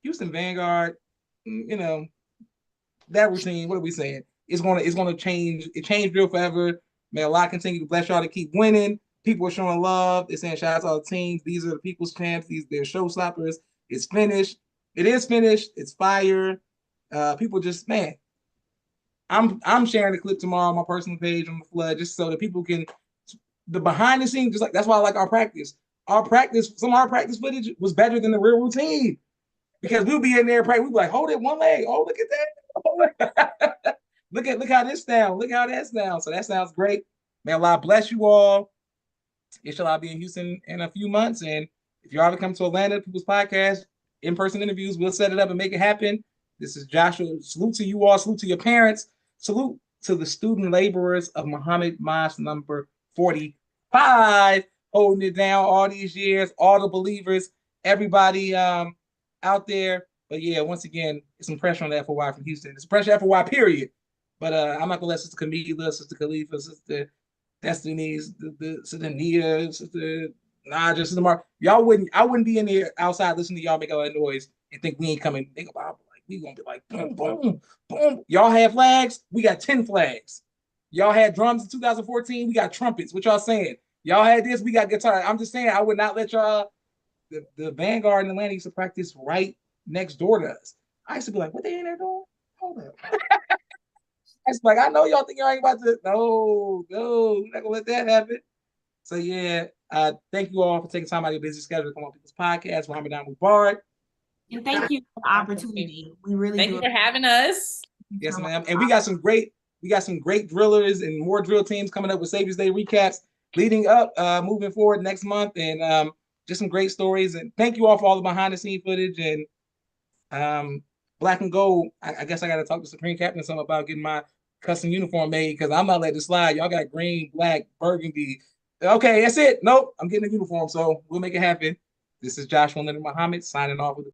Houston Vanguard. That routine. What are we saying? It's gonna change. It changed drill forever. May Allah continue to bless y'all to keep winning. People are showing love. They're saying shout out to all the teams. These are the people's champs. They're showstoppers. It's finished. It is finished. It's fire. People just, man. I'm sharing the clip tomorrow on my personal page on the Flood, just so that people can, the behind the scenes, just like, that's why I like our practice. Some of our practice footage was better than the real routine, because we'll be in there practice. We'll be like, hold it one leg. Oh, look at that. Look how this sounds. Look how that sounds. So that sounds great. May Allah bless you all. Inshallah, I'll be in Houston in a few months. And if you ever come to Atlanta, People's Podcast, in-person interviews, we'll set it up and make it happen. This is Joshua. Salute to you all. Salute to your parents. Salute to the student laborers of Muhammad Mosque number 45, holding it down all these years, all the believers, everybody out there. But yeah, once again, it's some pressure on the FOY from Houston. It's pressure FOY, period. But I'm not gonna let Sister Camila, Sister Khalifa, Sister Destiny's, Sister Nia, Sister Naja, Sister Mark. I wouldn't be in there outside listening to y'all make all that noise and think we ain't coming. Think about it. Like, we gonna be like boom, boom, boom. Y'all had flags, we got 10 flags. Y'all had drums in 2014, we got trumpets. What y'all saying? Y'all had this, we got guitar. I'm just saying, I would not let y'all. The Vanguard in Atlanta used to practice right next door to us. I used to be like, what they in there doing? Hold up. It's like, I know y'all think y'all ain't about to. No, we're not gonna let that happen. So yeah, Thank you all for taking time out of your busy schedule to come on People's Podcast. Muhammad Mubarak.
And thank you for the opportunity. We really
Thank
do.
you for having us.
Yes, ma'am. And we got some great drillers and more drill teams coming up with Saviours Day recaps leading up, moving forward next month, and just some great stories. And thank you all for all the behind the scene footage and Black and Gold. I guess I got to talk to Supreme Captain something about getting my custom uniform made because I'm not letting it slide. Y'all got green, black, burgundy. Okay, that's it. Nope, I'm getting a uniform, so we'll make it happen. This is Joshua Leonard Muhammad signing off with